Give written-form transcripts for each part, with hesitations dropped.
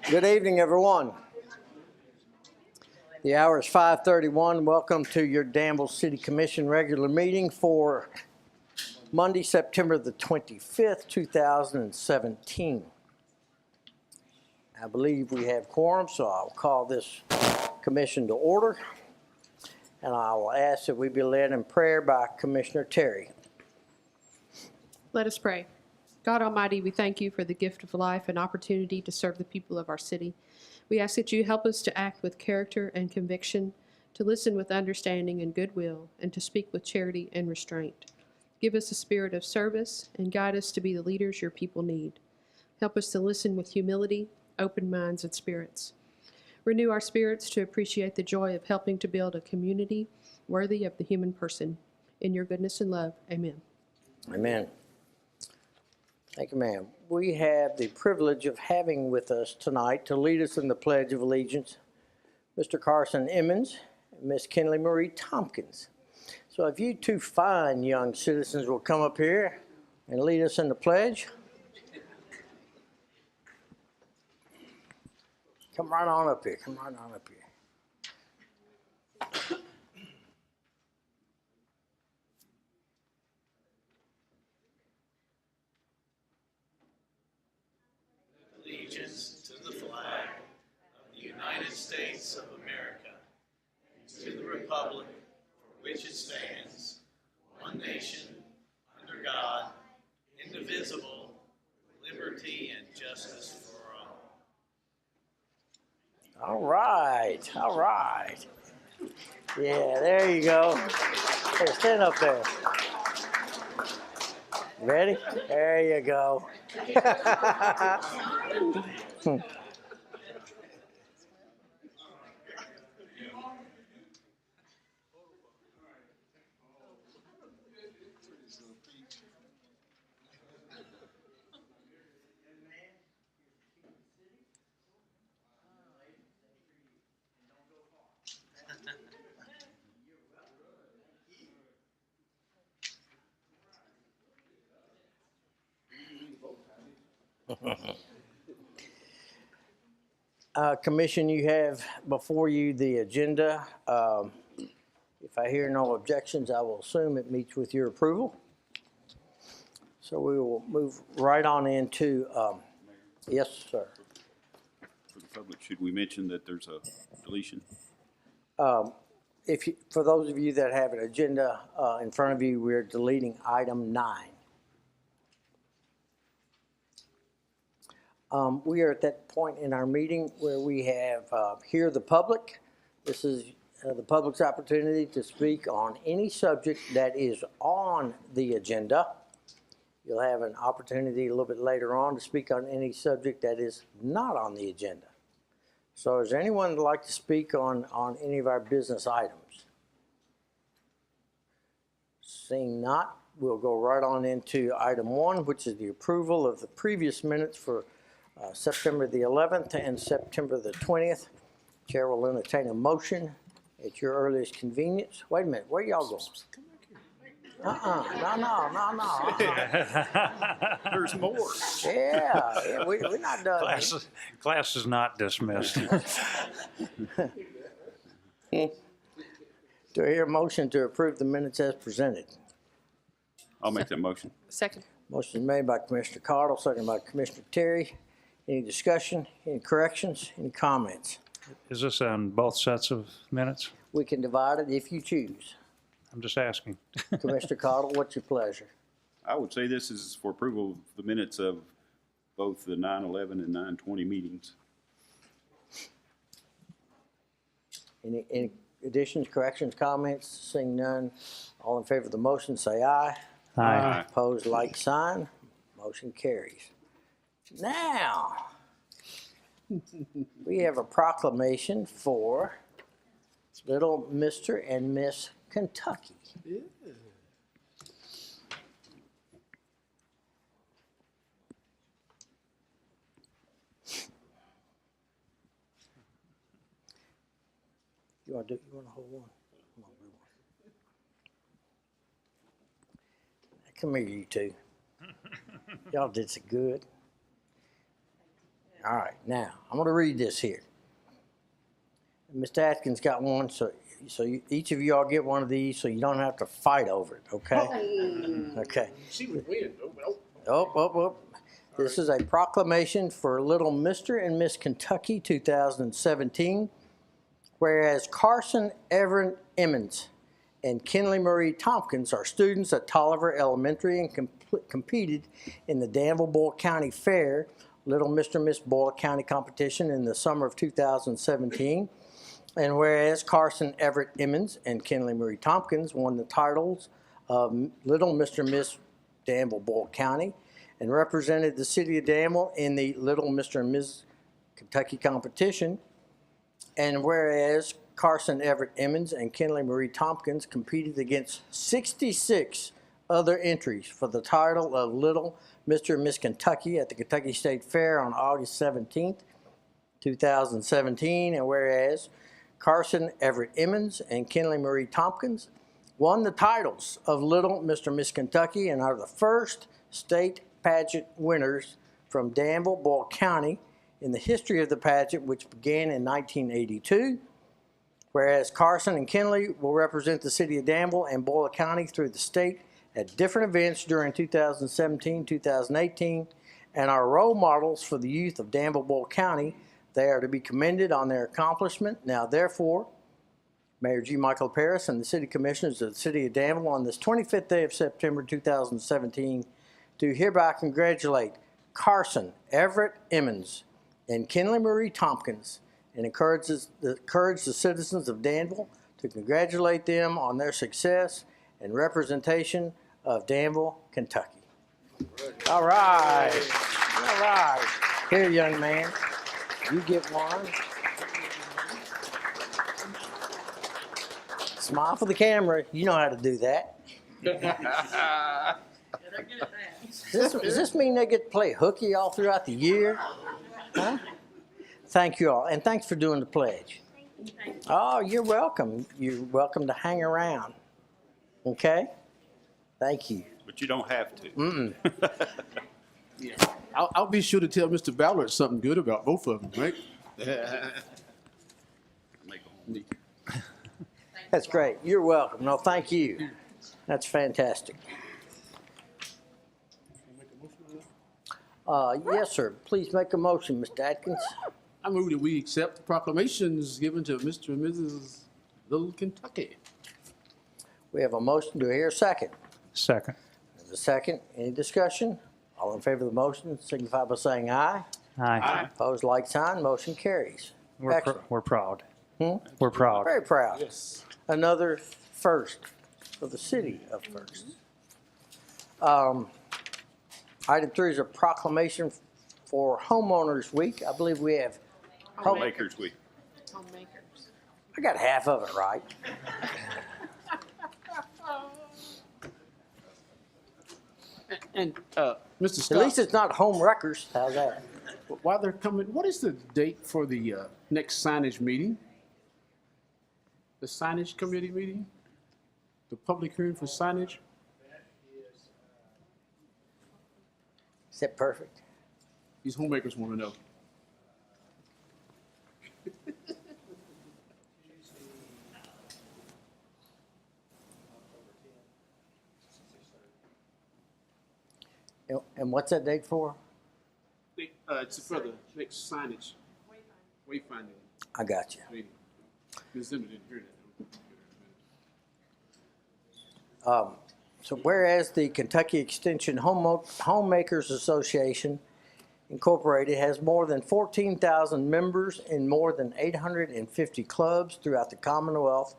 Good evening, everyone. The hour is 5:31. Welcome to your Danville City Commission regular meeting for Monday, September the 25th, 2017. I believe we have quorum, so I'll call this commission to order. And I will ask that we be led in prayer by Commissioner Terry. Let us pray. God Almighty, we thank you for the gift of life and opportunity to serve the people of our city. We ask that you help us to act with character and conviction, to listen with understanding and goodwill, and to speak with charity and restraint. Give us a spirit of service and guide us to be the leaders your people need. Help us to listen with humility, open minds, and spirits. Renew our spirits to appreciate the joy of helping to build a community worthy of the human person. In your goodness and love, amen. Amen. Thank you, ma'am. We have the privilege of having with us tonight to lead us in the Pledge of Allegiance, Mr. Carson Emmons and Miss Kinley Marie Tompkins. So if you two fine young citizens will come up here and lead us in the pledge. Come right on up here. Come right on up here. Allegiance to the flag of the United States of America, to the republic for which it stands, one nation, under God, indivisible, with liberty and justice for all. All right, all right. Yeah, there you go. Hey, stand up there. Ready? There you go. Commission, you have before you the agenda. If I hear no objections, I will assume it meets with your approval. So we will move right on into, yes, sir. For the public, should we mention that there's a deletion? For those of you that have an agenda in front of you, we're deleting item 9. We are at that point in our meeting where we have hear the public. This is the public's opportunity to speak on any subject that is on the agenda. You'll have an opportunity a little bit later on to speak on any subject that is not on the agenda. So is there anyone who'd like to speak on any of our business items? Seeing not, we'll go right on into item 1, which is the approval of the previous minutes for September the 11th and September the 20th. Chair will entertain a motion at your earliest convenience. Wait a minute, where y'all going? No. There's more. Yeah, we're not done. Class is not dismissed. Do I hear a motion to approve the minutes as presented? I'll make that motion. Second. Motion made by Commissioner Cardle, second by Commissioner Terry. Any discussion, any corrections, any comments? Is this on both sets of minutes? We can divide it if you choose. I'm just asking. Commissioner Cardle, what's your pleasure? I would say this is for approval of the minutes of both the 9/11 and 9/20 meetings. Any additions, corrections, comments? Seeing none, all in favor of the motion say aye. Aye. Opposed, like sign. Motion carries. Now, we have a proclamation for little Mr. and Miss Kentucky. Yeah. You want to hold one? Come on, do one. Come here, you two. Y'all did so good. All right, now, I'm gonna read this here. Mr. Atkins got one, so each of y'all get one of these, so you don't have to fight over it, okay? Okay. She would win. Oh. This is a proclamation for Little Mr. and Miss Kentucky 2017. Whereas Carson Everett Emmons and Kinley Marie Tompkins are students at Tolliver Elementary and competed in the Danville Boyle County Fair Little Mr. and Miss Boyle County competition in the summer of 2017. And whereas Carson Everett Emmons and Kinley Marie Tompkins won the titles of Little Mr. and Miss Danville Boyle County and represented the city of Danville in the Little Mr. and Miss Kentucky competition. And whereas Carson Everett Emmons and Kinley Marie Tompkins competed against 66 other entries for the title of Little Mr. and Miss Kentucky at the Kentucky State Fair on August 17th, 2017. And whereas Carson Everett Emmons and Kinley Marie Tompkins won the titles of Little Mr. and Miss Kentucky and are the first state pageant winners from Danville Boyle County in the history of the pageant, which began in 1982, whereas Carson and Kinley will represent the city of Danville and Boyle County through the state at different events during 2017, 2018, and are role models for the youth of Danville Boyle County. They are to be commended on their accomplishment. Now, therefore, Mayor G. Michael Paris and the City Commissioners of the City of Danville on this 25th day of September 2017 do hereby congratulate Carson Everett Emmons and Kinley Marie Tompkins and encourage the citizens of Danville to congratulate them on their success and representation of Danville, Kentucky. All right. All right. Here, young man, you get one. Smile for the camera. You know how to do that. Does this mean they get to play hooky all throughout the year? Huh? Thank you all, and thanks for doing the pledge. Oh, you're welcome. You're welcome to hang around. Okay? Thank you. But you don't have to. Yeah. I'll be sure to tell Mr. Ballard something good about both of them, right? Make a home. That's great. You're welcome. No, thank you. That's fantastic. Yes, sir. Please make a motion, Mr. Atkins. I move that we accept the proclamations given to Mr. and Mrs. Little Kentucky. We have a motion. Do I hear a second? Second. There's a second. Any discussion? All in favor of the motion signify by saying aye. Aye. Opposed, like sign. Motion carries. Excellent. We're proud. Hmm? We're proud. Very proud. Yes. Another first for the city of firsts. Item 3 is a proclamation for Homeowners Week. I believe we have. Homemakers Week. Homemakers. I got half of it right. And Mr. At Scott, least it's not home wreckers. How's that? while they're coming, what is the date for the next signage meeting? The signage committee meeting? The public hearing for signage? Is that perfect? These homemakers want to know. And what's that date for? It's for the next signage. Wayfinding I got you. meeting. Ms. Zimmer didn't hear that. So whereas the Kentucky Extension Homemakers Association Incorporated has more than 14,000 members in more than 850 clubs throughout the Commonwealth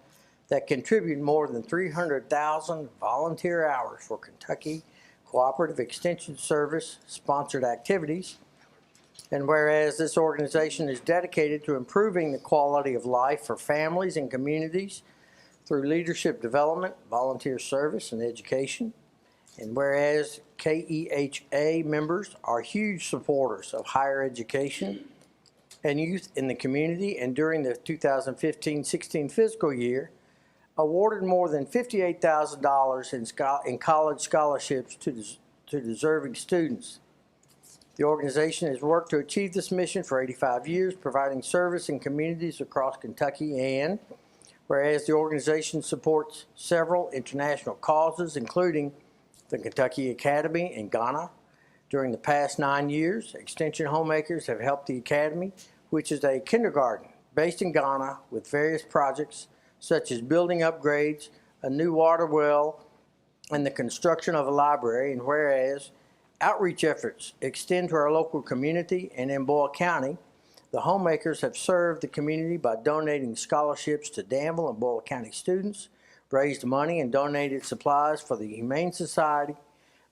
that contribute more than 300,000 volunteer hours for Kentucky Cooperative Extension Service sponsored activities. And whereas this organization is dedicated to improving the quality of life for families and communities through leadership development, volunteer service, and education. And whereas KEHA members are huge supporters of higher education and youth in the community, and during the 2015-16 fiscal year, awarded more than $58,000 in college scholarships to deserving students. The organization has worked to achieve this mission for 85 years, providing service in communities across Kentucky, and whereas the organization supports several international causes, including the Kentucky Academy in Ghana. During the past 9 years, Extension Homemakers have helped the Academy, which is a kindergarten based in Ghana, with various projects such as building upgrades, a new water well, and the construction of a library. And whereas outreach efforts extend to our local community, and in Boyle County, the Homemakers have served the community by donating scholarships to Danville and Boyle County students, raised money and donated supplies for the Humane Society,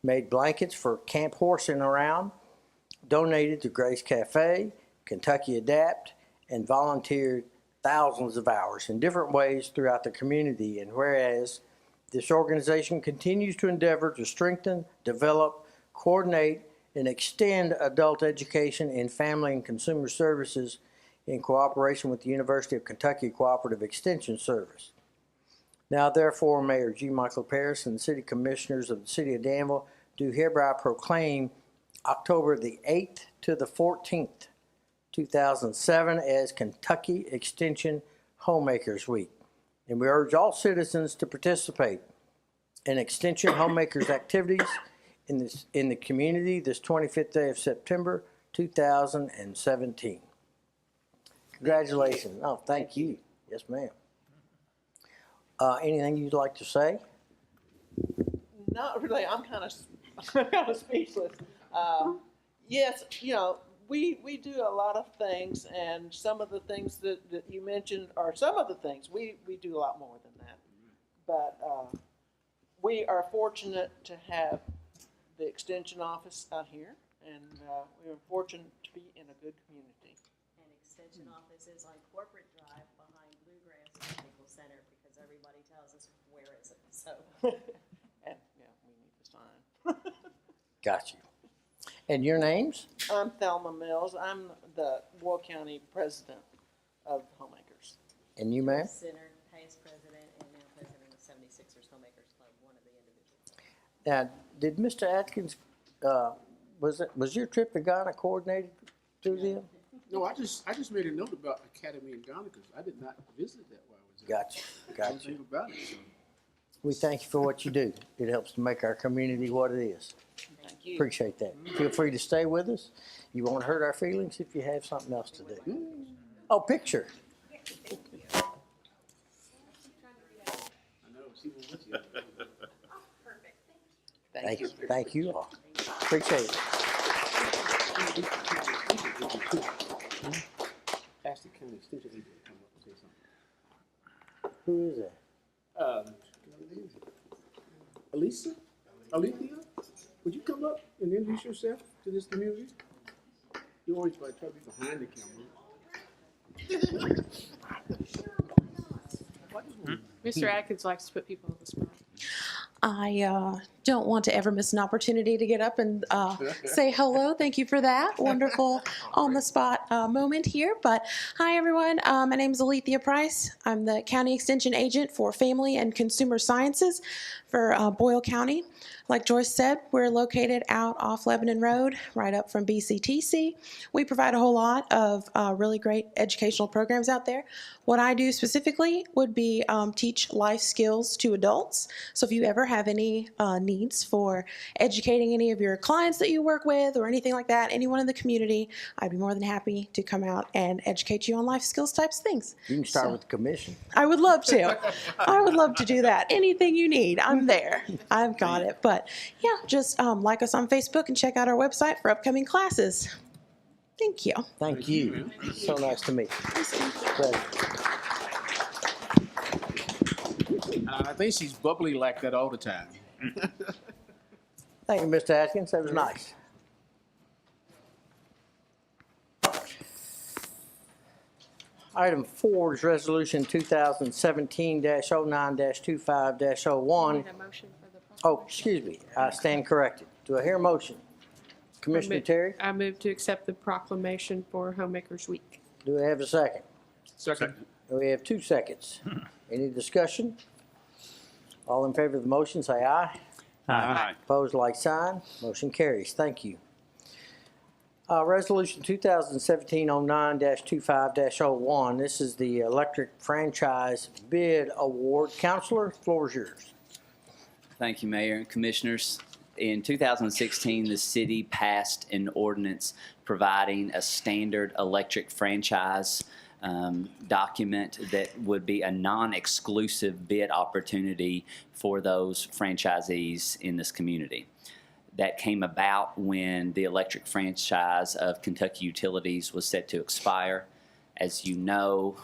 made blankets for Camp Horse and Around, donated to Grace Cafe, Kentucky Adapt, and volunteered thousands of hours in different ways throughout the community. And whereas this organization continues to endeavor to strengthen, develop, coordinate, and extend adult education in family and consumer services in cooperation with the University of Kentucky Cooperative Extension Service. Now therefore, Mayor G. Michael Parris and the City Commissioners of the City of Danville do hereby proclaim October the 8th to the 14th, 2007 as Kentucky Extension Homemakers Week. And we urge all citizens to participate in Extension Homemakers activities in the community this 25th day of September 2017. Congratulations. Oh, thank you. Yes, ma'am. Anything you'd like to say? Not really. I'm kind of speechless. Yes, we do a lot of things, and some of the things that you mentioned are some of the things. We do a lot more than that. But we are fortunate to have the Extension office out here, and we're fortunate to be in a good community. And Extension office is on Corporate Drive behind Bluegrass Medical Center, because everybody tells us, where is it? So. And yeah, we need to sign. Got you. And your names? I'm Thelma Mills. I'm the Boyle County president of Homemakers. And you, ma'am? Center, past president, and now president of 76ers Homemakers Club, one of the individuals. Now, did Mr. Atkins, was your trip to Ghana coordinated through them? No, I just made a note about Academy in Ghana because I did not visit that while I was there. Got you. Got you. Think about it. So. We thank you for what you do. It helps to make our community what it is. Thank you. Appreciate that. Feel free to stay with us. You won't hurt our feelings if you have something else to do. Oh, picture. I know. She was with you. Thank you. Thank you all. Appreciate it. Ask the county extension agent to come up and say something. Who is that? Alethea, would you come up and introduce yourself to this community? You always try to be behind the camera. Mr. Atkins likes to put people on the spot. I don't want to ever miss an opportunity to get up and say hello. Thank you for that wonderful on-the-spot moment here. But hi, everyone. My name is Alethea Price. I'm the County Extension Agent for Family and Consumer Sciences for Boyle County. Like Joyce said, we're located out off Lebanon Road, right up from BCTC. We provide a whole lot of really great educational programs out there. What I do specifically would be teach life skills to adults. So if you ever have any needs for educating any of your clients that you work with or anything like that, anyone in the community, I'd be more than happy to come out and educate you on life skills types of things. You can start with the commission. I would love to. I would love to do that. Anything you need, I'm there. I've got it. But yeah, just like us on Facebook and check out our website for upcoming classes. Thank you. Thank you. So nice to meet you. Pleasure. I think she's bubbly like that all the time. Thank you, Mr. Atkins. That was nice. Item 4 is Resolution 2017-09-25-01. Need a motion for the. Oh, excuse me. I stand corrected. Do I hear a motion? Commissioner Terry, I move to accept the proclamation for Homemakers Week. do I have a second? Second. We have 2 seconds. Any discussion? All in favor of the motion, say aye. Aye. Opposed, like sign. Motion carries. Thank you. Resolution 2017-09-25-01. This is the electric franchise bid award. Counselor, floor is yours. Thank you, Mayor and Commissioners. In 2016, the city passed an ordinance providing a standard electric franchise document that would be a non-exclusive bid opportunity for those franchisees in this community. That came about when the electric franchise of Kentucky Utilities was set to expire. As you know,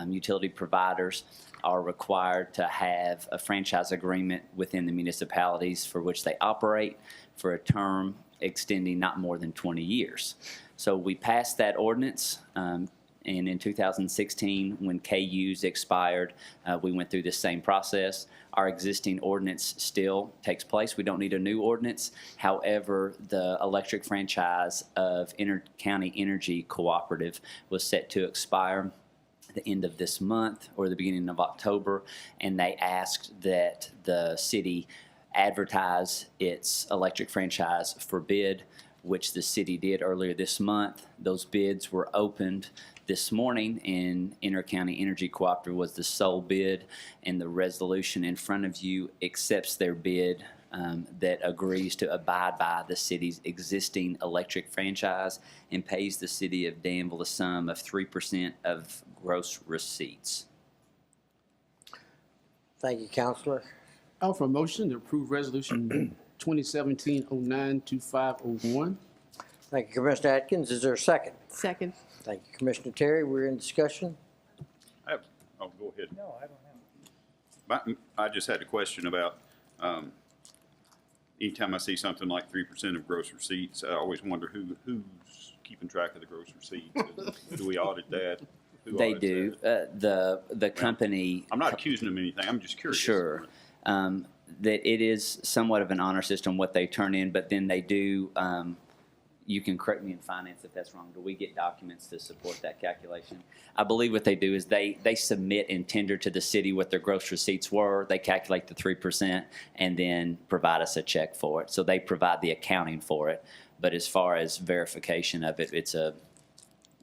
utility providers are required to have a franchise agreement within the municipalities for which they operate for a term extending not more than 20 years. So we passed that ordinance, and in 2016, when KUs expired, we went through the same process. Our existing ordinance still takes place. We don't need a new ordinance. However, the electric franchise of Inter-County Energy Cooperative was set to expire the end of this month or the beginning of October, and they asked that the city advertise its electric franchise for bid, which the city did earlier this month. Those bids were opened this morning, and Inter-County Energy Cooperative was the sole bid, and the resolution in front of you accepts their bid that agrees to abide by the city's existing electric franchise and pays the city of Danville a sum of 3% of gross receipts. Thank you, Counselor. I offer a motion to approve resolution 2017-09-2501. Thank you, Commissioner Atkins. Is there a second? Second. Thank you, Commissioner Terry. We're in discussion. Oh, go ahead. No, I don't have. I just had a question about, anytime I see something like 3% of gross receipts, I always wonder who's keeping track of the gross receipts. Do we audit that? Who They audits do. that? The company. I'm not accusing them of anything. I'm just curious. Sure. That it is somewhat of an honor system what they turn in, but then they do, you can correct me in finance if that's wrong. Do we get documents to support that calculation? I believe what they do is they submit and tender to the city what their gross receipts were. They calculate the 3% and then provide us a check for it. So they provide the accounting for it. But as far as verification of it,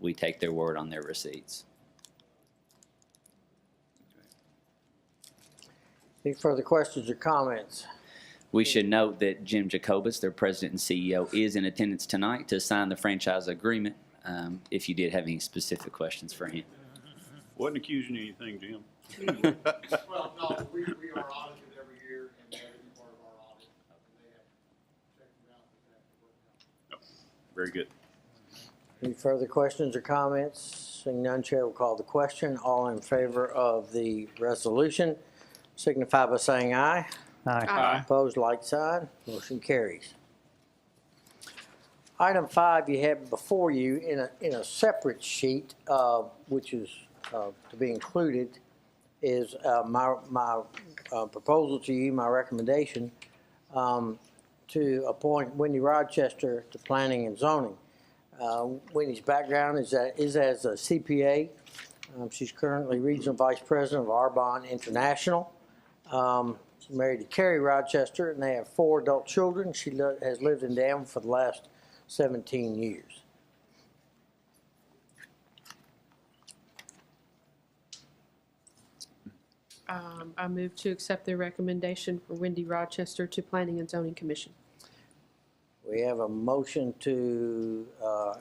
we take their word on their receipts. Any further questions or comments? We should note that Jim Jacobus, their president and CEO, is in attendance tonight to sign the franchise agreement, if you did have any specific questions for him. Wasn't accusing you of anything, Jim. Well, no, we are audited every year, and that is part of our audit. They have checked them out, and that worked out. Very good. Any further questions or comments? Seeing none, Chair will call the question. All in favor of the resolution signify by saying aye. Aye. Opposed, like sign. Motion carries. Item 5 you have before you in a separate sheet, which is to be included, is my proposal to you, my recommendation, to appoint Wendy Rochester to Planning and Zoning. Wendy's background is as a CPA. She's currently Regional Vice President of Arbonne International. She's married to Carrie Rochester, and they have 4 adult children. She has lived in Danville for the last 17 years. I move to accept the recommendation for Wendy Rochester to Planning and Zoning Commission. We have a motion to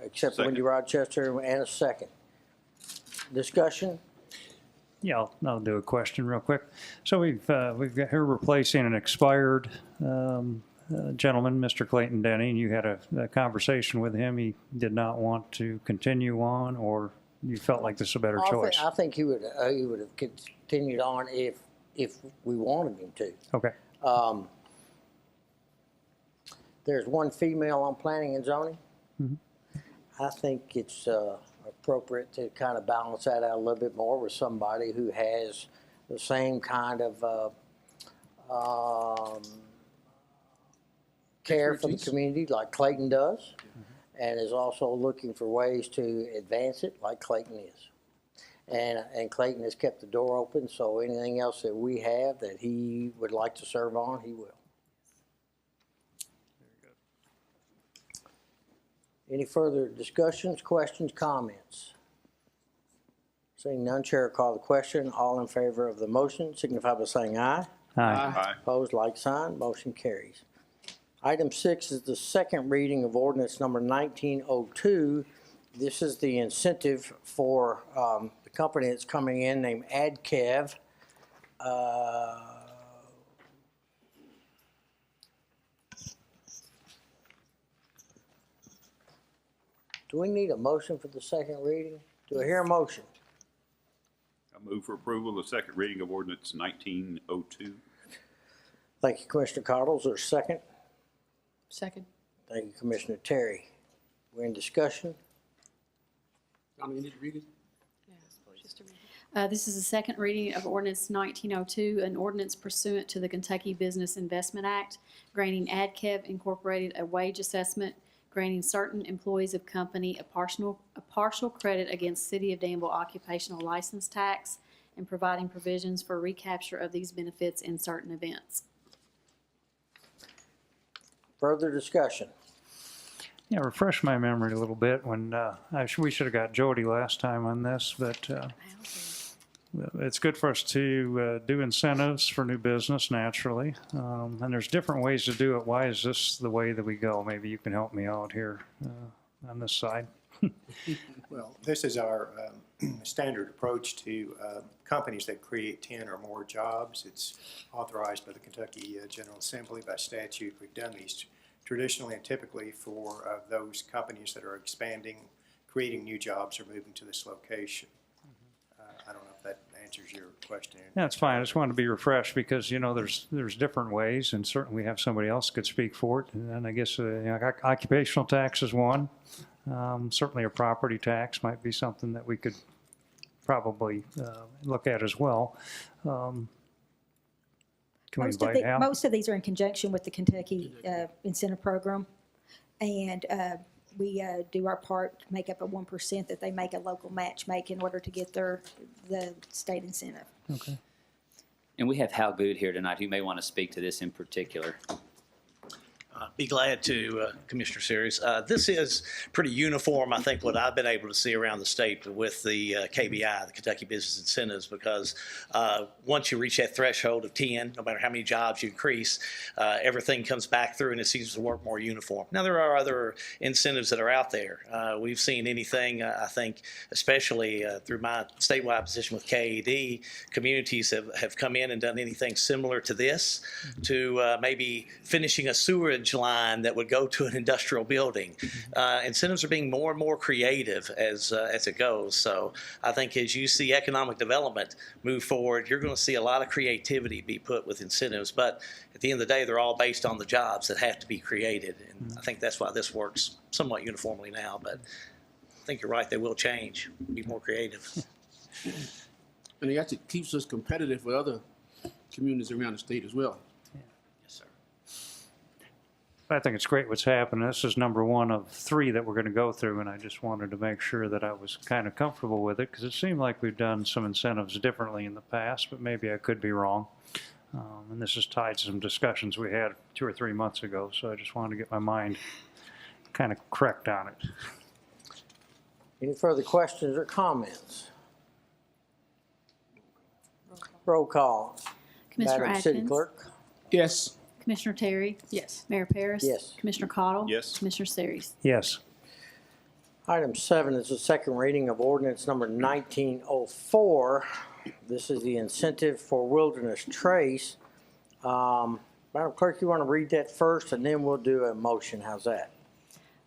accept Second. Wendy Rochester and a second. Discussion? Yeah, I'll do a question real quick. So we've got her replacing an expired gentleman, Mr. Clayton Denny, and you had a conversation with him. He did not want to continue on, or you felt like this is a better choice? I think he would have continued on if we wanted him to. Okay. There's one female on planning and zoning. I think it's appropriate to kind of balance that out a little bit more with somebody who has the same kind of care for the Expertise. community like Clayton does, and is also looking for ways to advance it like Clayton is. And Clayton has kept the door open, so anything else that we have that he would like to serve on, he will. Any further discussions, questions, comments? Seeing none, Chair will call the question. All in favor of the motion signify by saying aye. Aye. Aye. Opposed, like sign. Motion carries. Item 6 is the second reading of ordinance number 1902. This is the incentive for the company that's coming in named AdKev. Do we need a motion for the second reading? Do I hear a motion? I move for approval of the second reading of ordinance 1902. Thank you, Commissioner Cottle. Is there a second? Second. Thank you, Commissioner Terry. We're in discussion. Donna, you need to read it? This is the second reading of ordinance 1902, an ordinance pursuant to the Kentucky Business Investment Act, granting AdKev Incorporated a wage assessment, granting certain employees of company a partial credit against City of Danville occupational license tax, and providing provisions for recapture of these benefits in certain events. Further discussion. Yeah, refresh my memory a little bit when, we should have got Jody last time on this, but it's good for us to do incentives for new business naturally. And there's different ways to do it. Why is this the way that we go? Maybe you can help me out here on this side. Well, this is our standard approach to companies that create 10 or more jobs. It's authorized by the Kentucky General Assembly by statute. We've done these traditionally and typically for those companies that are expanding, creating new jobs, or moving to this location. I don't know if that answers your question. That's fine. I just wanted to be refreshed because, you know, there's different ways, and certainly we have somebody else could speak for it. And I guess occupational tax is one. Certainly a property tax might be something that we could probably look at as well. Can we invite Al? Most of these are in conjunction with the Kentucky incentive program, and we do our part to make up a 1% that they make a local match make in order to get the state incentive. Okay. And we have Hal Good here tonight, who may want to speak to this in particular. Be glad to, Commissioner Series. This is pretty uniform, I think, what I've been able to see around the state with the KBI, the Kentucky Business Incentives, because once you reach that threshold of 10, no matter how many jobs you increase, everything comes back through and it seems to work more uniform. Now, there are other incentives that are out there. We've seen anything, I think, especially through my statewide position with KAD, communities have come in and done anything similar to this, to maybe finishing a sewerage line that would go to an industrial building. Incentives are being more and more creative as it goes. So I think as you see economic development move forward, you're going to see a lot of creativity be put with incentives. But at the end of the day, they're all based on the jobs that have to be created. And I think that's why this works somewhat uniformly now. But I think you're right, they will change, be more creative. And it actually keeps us competitive with other communities around the state as well. I think it's great what's happening. This is number one of 3 that we're going to go through, and I just wanted to make sure that I was kind of comfortable with it because it seemed like we've done some incentives differently in the past, but maybe I could be wrong. And this is tied to some discussions we had 2 or 3 months ago, so I just wanted to get my mind kind of correct on it. Any further questions or comments? Roll call. Commissioner Madam City Atkins? Clerk. Yes. Commissioner Terry? Yes. Mayor Paris? Yes. Commissioner Cottle? Yes. Commissioner Series? Yes. Item 7 is the second reading of ordinance number 1904. This is the incentive for Wilderness Trace. Madam Clerk, you want to read that first, and then we'll do a motion. How's that?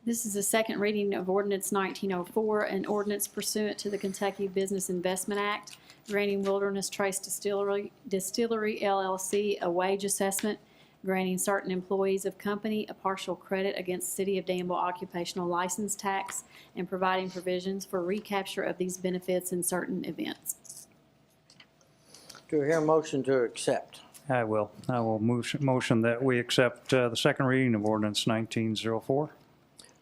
This is the second reading of ordinance 1904, an ordinance pursuant to the Kentucky Business Investment Act, granting Wilderness Trace Distillery LLC a wage assessment, granting certain employees of company a partial credit against City of Danville occupational license tax, and providing provisions for recapture of these benefits in certain events. Do I hear a motion to accept? I will. I will motion that we accept the second reading of ordinance 1904.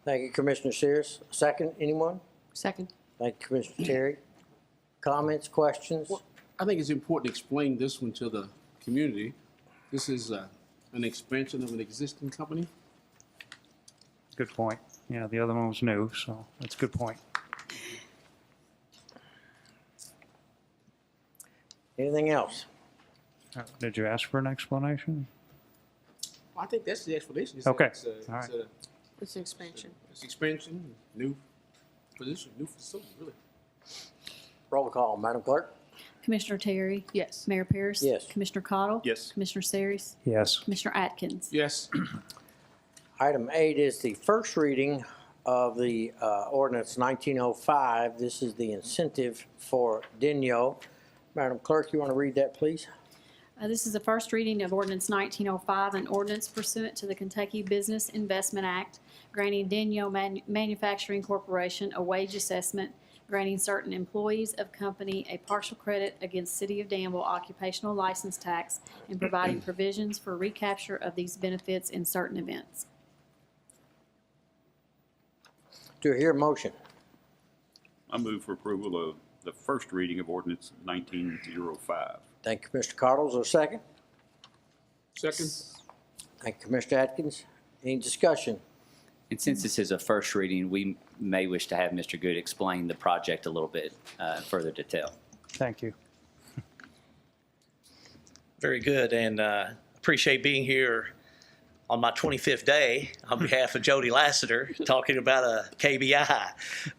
Thank you, Commissioner Sears. Second, anyone? Second. Thank you, Commissioner Terry. Comments, questions? Well, I think it's important to explain this one to the community. This is an expansion of an existing company. Good point. the other one was new, so that's a good point. Anything else? Did you ask for an explanation? I think that's the explanation. Okay. It's All right. It's an expansion. It's expansion, new position, new facility, really. Roll call, Madam Clerk. Commissioner Terry? Yes. Mayor Pierce? Yes. Commissioner Cottle? Yes. Commissioner Series? Yes. Commissioner Atkins? Yes. Item 8 is the first reading of the ordinance 1905. This is the incentive for Denyo. Madam Clerk, you want to read that, please? This is the first reading of ordinance 1905, an ordinance pursuant to the Kentucky Business Investment Act, granting Denyo Manufacturing Corporation a wage assessment, granting certain employees of company a partial credit against City of Danville occupational license tax, and providing provisions for recapture of these benefits in certain events. Do I hear a motion? I move for approval of the first reading of ordinance 1905. Thank you, Mr. Cottle. Is there a second? Second. Thank you, Mr. Atkins. Any discussion? And since this is a first reading, we may wish to have Mr. Good explain the project a little bit further detail. Thank you. Very good, and appreciate being here on my 25th day on behalf of Jody Lassiter talking about a KBI.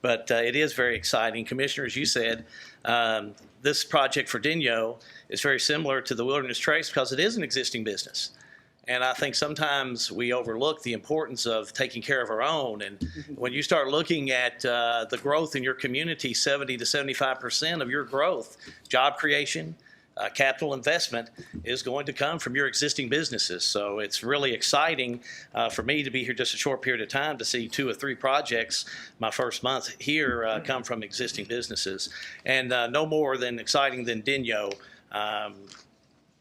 But it is very exciting. Commissioner, as you said, this project for Denyo is very similar to the Wilderness Trace because it is an existing business. And I think sometimes we overlook the importance of taking care of our own. And when you start looking at the growth in your community, 70 to 75% of your growth, job creation, capital investment is going to come from your existing businesses. So it's really exciting for me to be here just a short period of time to see 2 or 3 projects my first month here come from existing businesses. And no more than exciting than Denyo.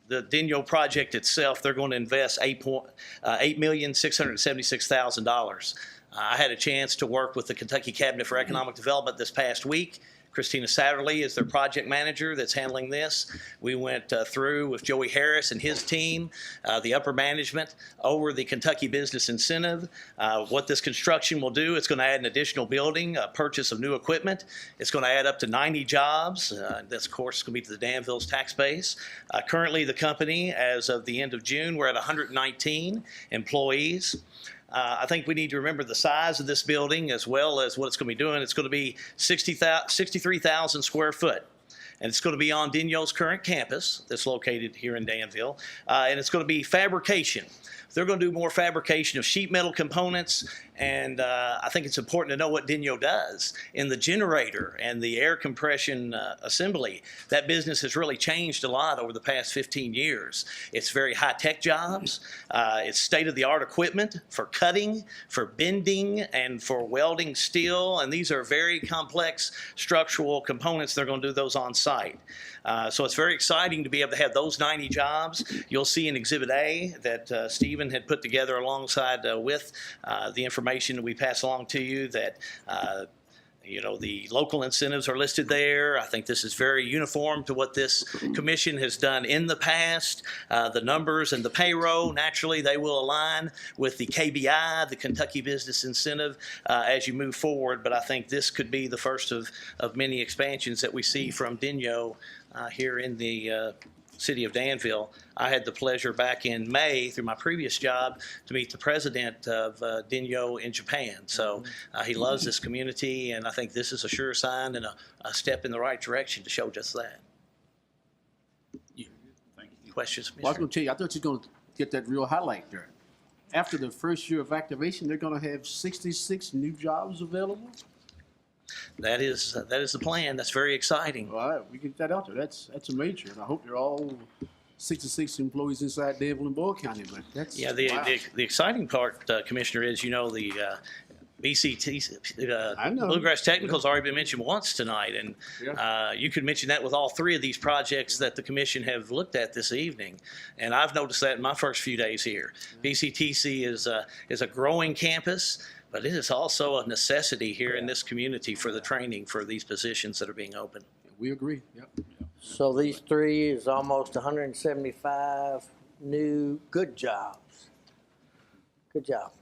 The Denyo project itself, they're going to invest $8,676,000. I had a chance to work with the Kentucky Cabinet for Economic Development this past week. Christina Satterley is their project manager that's handling this. We went through with Joey Harris and his team, the upper management, over the Kentucky Business Incentive. What this construction will do, it's going to add an additional building, a purchase of new equipment. It's going to add up to 90 jobs. That's, of course, going to be to the Danville's tax base. Currently, the company, as of the end of June, we're at 119 employees. I think we need to remember the size of this building as well as what it's going to be doing. It's going to be 63,000 square foot. And it's going to be on Denyo's current campus that's located here in Danville. And it's going to be fabrication. They're going to do more fabrication of sheet metal components. And I think it's important to know what Denyo does in the generator and the air compression assembly. That business has really changed a lot over the past 15 years. It's very high-tech jobs. It's state-of-the-art equipment for cutting, for bending, and for welding steel. And these are very complex structural components. They're going to do those on site. So it's very exciting to be able to have those 90 jobs. You'll see in Exhibit A that Stephen had put together alongside with the information that we pass along to you that the local incentives are listed there. I think this is very uniform to what this commission has done in the past. The numbers and the payroll, naturally, they will align with the KBI, the Kentucky Business Incentive, as you move forward. But I think this could be the first of many expansions that we see from Denyo here in the city of Danville. I had the pleasure back in May through my previous job to meet the president of Denyo in Japan. So he loves this community, and I think this is a sure sign and a step in the right direction to show just that. Thank you. Questions? Well, I was going to tell you, I thought you were going to get that real highlight there. After the first year of activation, they're going to have 66 new jobs available? That is the plan. That's very exciting. All right, we get that out there. That's a major, and I hope they're all 66 employees inside Danville and Boyle County. But that's The exciting part, Commissioner, is the BCT Bluegrass Technical's already been mentioned once tonight, and you could mention that with all 3 of these projects that the commission have looked at this evening. And I've noticed that in my first few days here. BCTC is a growing campus. But it is also a necessity here in this community for the training for these positions that are being opened. We agree. Yep. So these 3 is almost 175 new good jobs. Good job.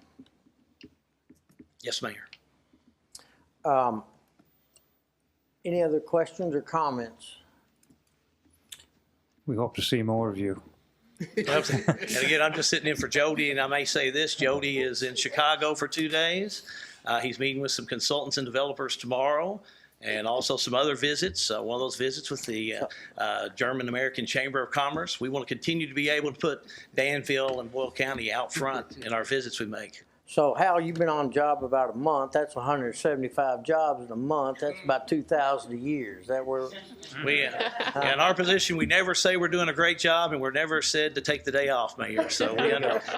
Yes, Mayor. Any other questions or comments? We hope to see more of you. And again, I'm just sitting in for Jody, and I may say this, Jody is in Chicago for 2 days. He's meeting with some consultants and developers tomorrow, and also some other visits. One of those visits with the German-American Chamber of Commerce. We want to continue to be able to put Danville and Boyle County out front in our visits we make. So Hal, you've been on the job about a month. That's 175 jobs in a month. That's about 2,000 a year. Is that where? We, in our position, we never say we're doing a great job, and we're never said to take the day off, Mayor. So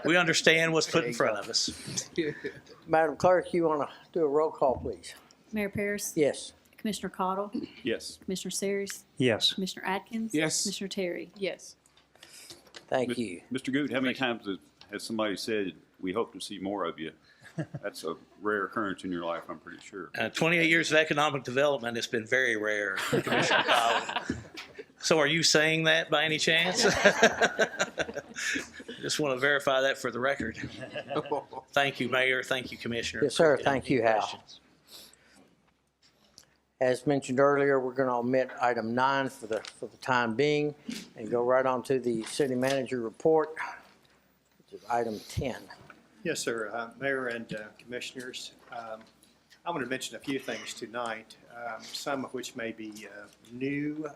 we understand what's put in front of us. Madam Clerk, you want to do a roll call, please? Mayor Paris? Yes. Commissioner Cottle? Yes. Commissioner Sears? Yes. Commissioner Atkins? Yes. Commissioner Terry? Yes. Thank you. Mr. Good, how many times has somebody said, we hope to see more of you? That's a rare occurrence in your life, I'm pretty sure. 28 years of economic development, it's been very rare, Commissioner Cottle. So are you saying that by any chance? Just want to verify that for the record. Thank you, Mayor. Thank you, Commissioner. Yes, sir. Thank you, Hal. Questions. As mentioned earlier, we're going to omit item 9 for the time being and go right on to the city manager report, which is item 10. Yes, sir. Mayor and Commissioners, I want to mention a few things tonight, some of which may be new,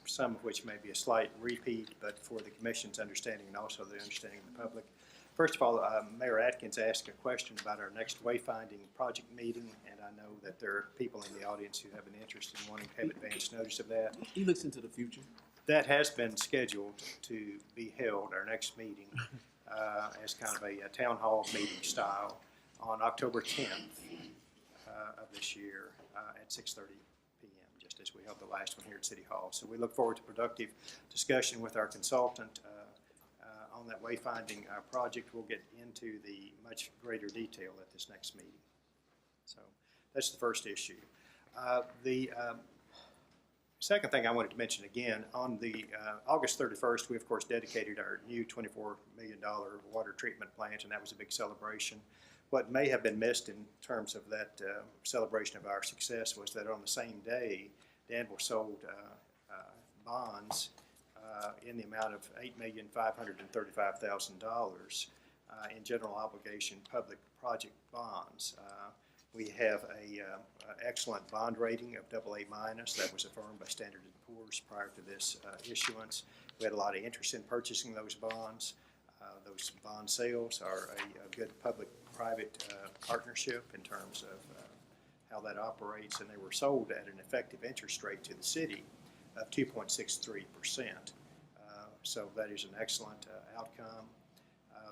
some of which may be a slight repeat, but for the Commission's understanding and also the understanding of the public. First of all, Mayor Atkins asked a question about our next wayfinding project meeting, and I know that there are people in the audience who have an interest in wanting to have advance notice of that. He looks into the future. That has been scheduled to be held, our next meeting, as kind of a town hall meeting style on October 10th of this year at 6:30 p.m., just as we held the last one here at City Hall. So we look forward to productive discussion with our consultant on that wayfinding project. We'll get into the much greater detail at this next meeting. So that's the first issue. The second thing I wanted to mention again, on the August 31st, we of course dedicated our new $24 million water treatment plant, and that was a big celebration. What may have been missed in terms of that celebration of our success was that on the same day, Danville sold bonds in the amount of $8,535,000 in general obligation public project bonds. We have a excellent bond rating of AA-. That was affirmed by Standard & Poor's prior to this issuance. We had a lot of interest in purchasing those bonds. Those bond sales are a good public-private partnership in terms of how that operates, and they were sold at an effective interest rate to the city of 2.63%. So that is an excellent outcome.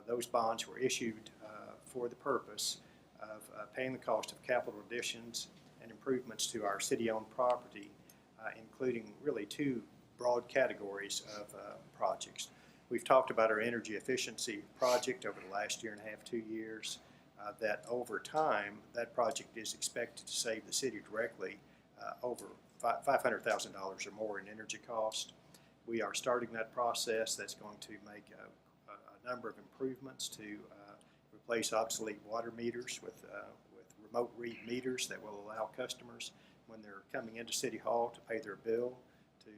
Those bonds were issued for the purpose of paying the cost of capital additions and improvements to our city-owned property, including really 2 broad categories of projects. We've talked about our energy efficiency project over the last year and a half, 2 years, that over time, that project is expected to save the city directly over $500,000 or more in energy cost. We are starting that process. That's going to make a number of improvements to replace obsolete water meters with remote read meters that will allow customers, when they're coming into City Hall, to pay their bill, to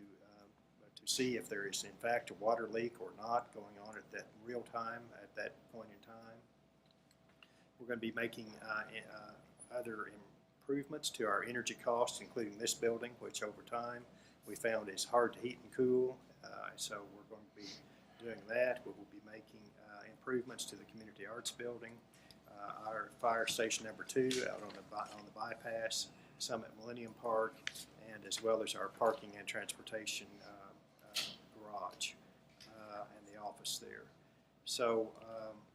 see if there is in fact a water leak or not going on at that real time at that point in time. We're going to be making other improvements to our energy costs, including this building, which over time we found is hard to heat and cool. So we're going to be doing that. We will be making improvements to the community arts building, our fire station number 2 out on the bypass, Summit Millennium Park, and as well as our parking and transportation garage and the office there. So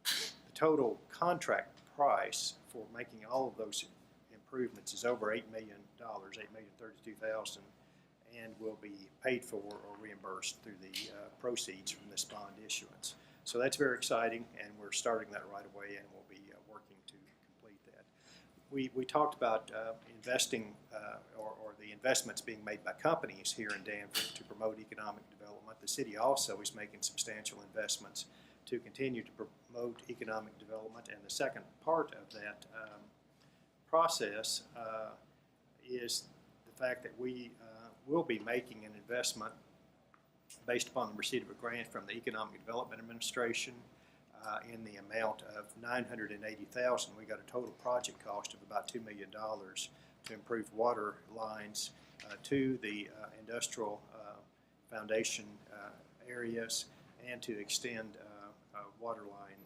the total contract price for making all of those improvements is over $8 million, $8,032,000, and will be paid for or reimbursed through the proceeds from this bond issuance. So that's very exciting, and we're starting that right away, and we'll be working to complete that. We talked about investing or the investments being made by companies here in Danville to promote economic development. The city also is making substantial investments to continue to promote economic development, and the second part of that process is the fact that we will be making an investment based upon the receipt of a grant from the Economic Development Administration in the amount of $980,000. We got a total project cost of about $2 million to improve water lines to the industrial foundation areas and to extend water line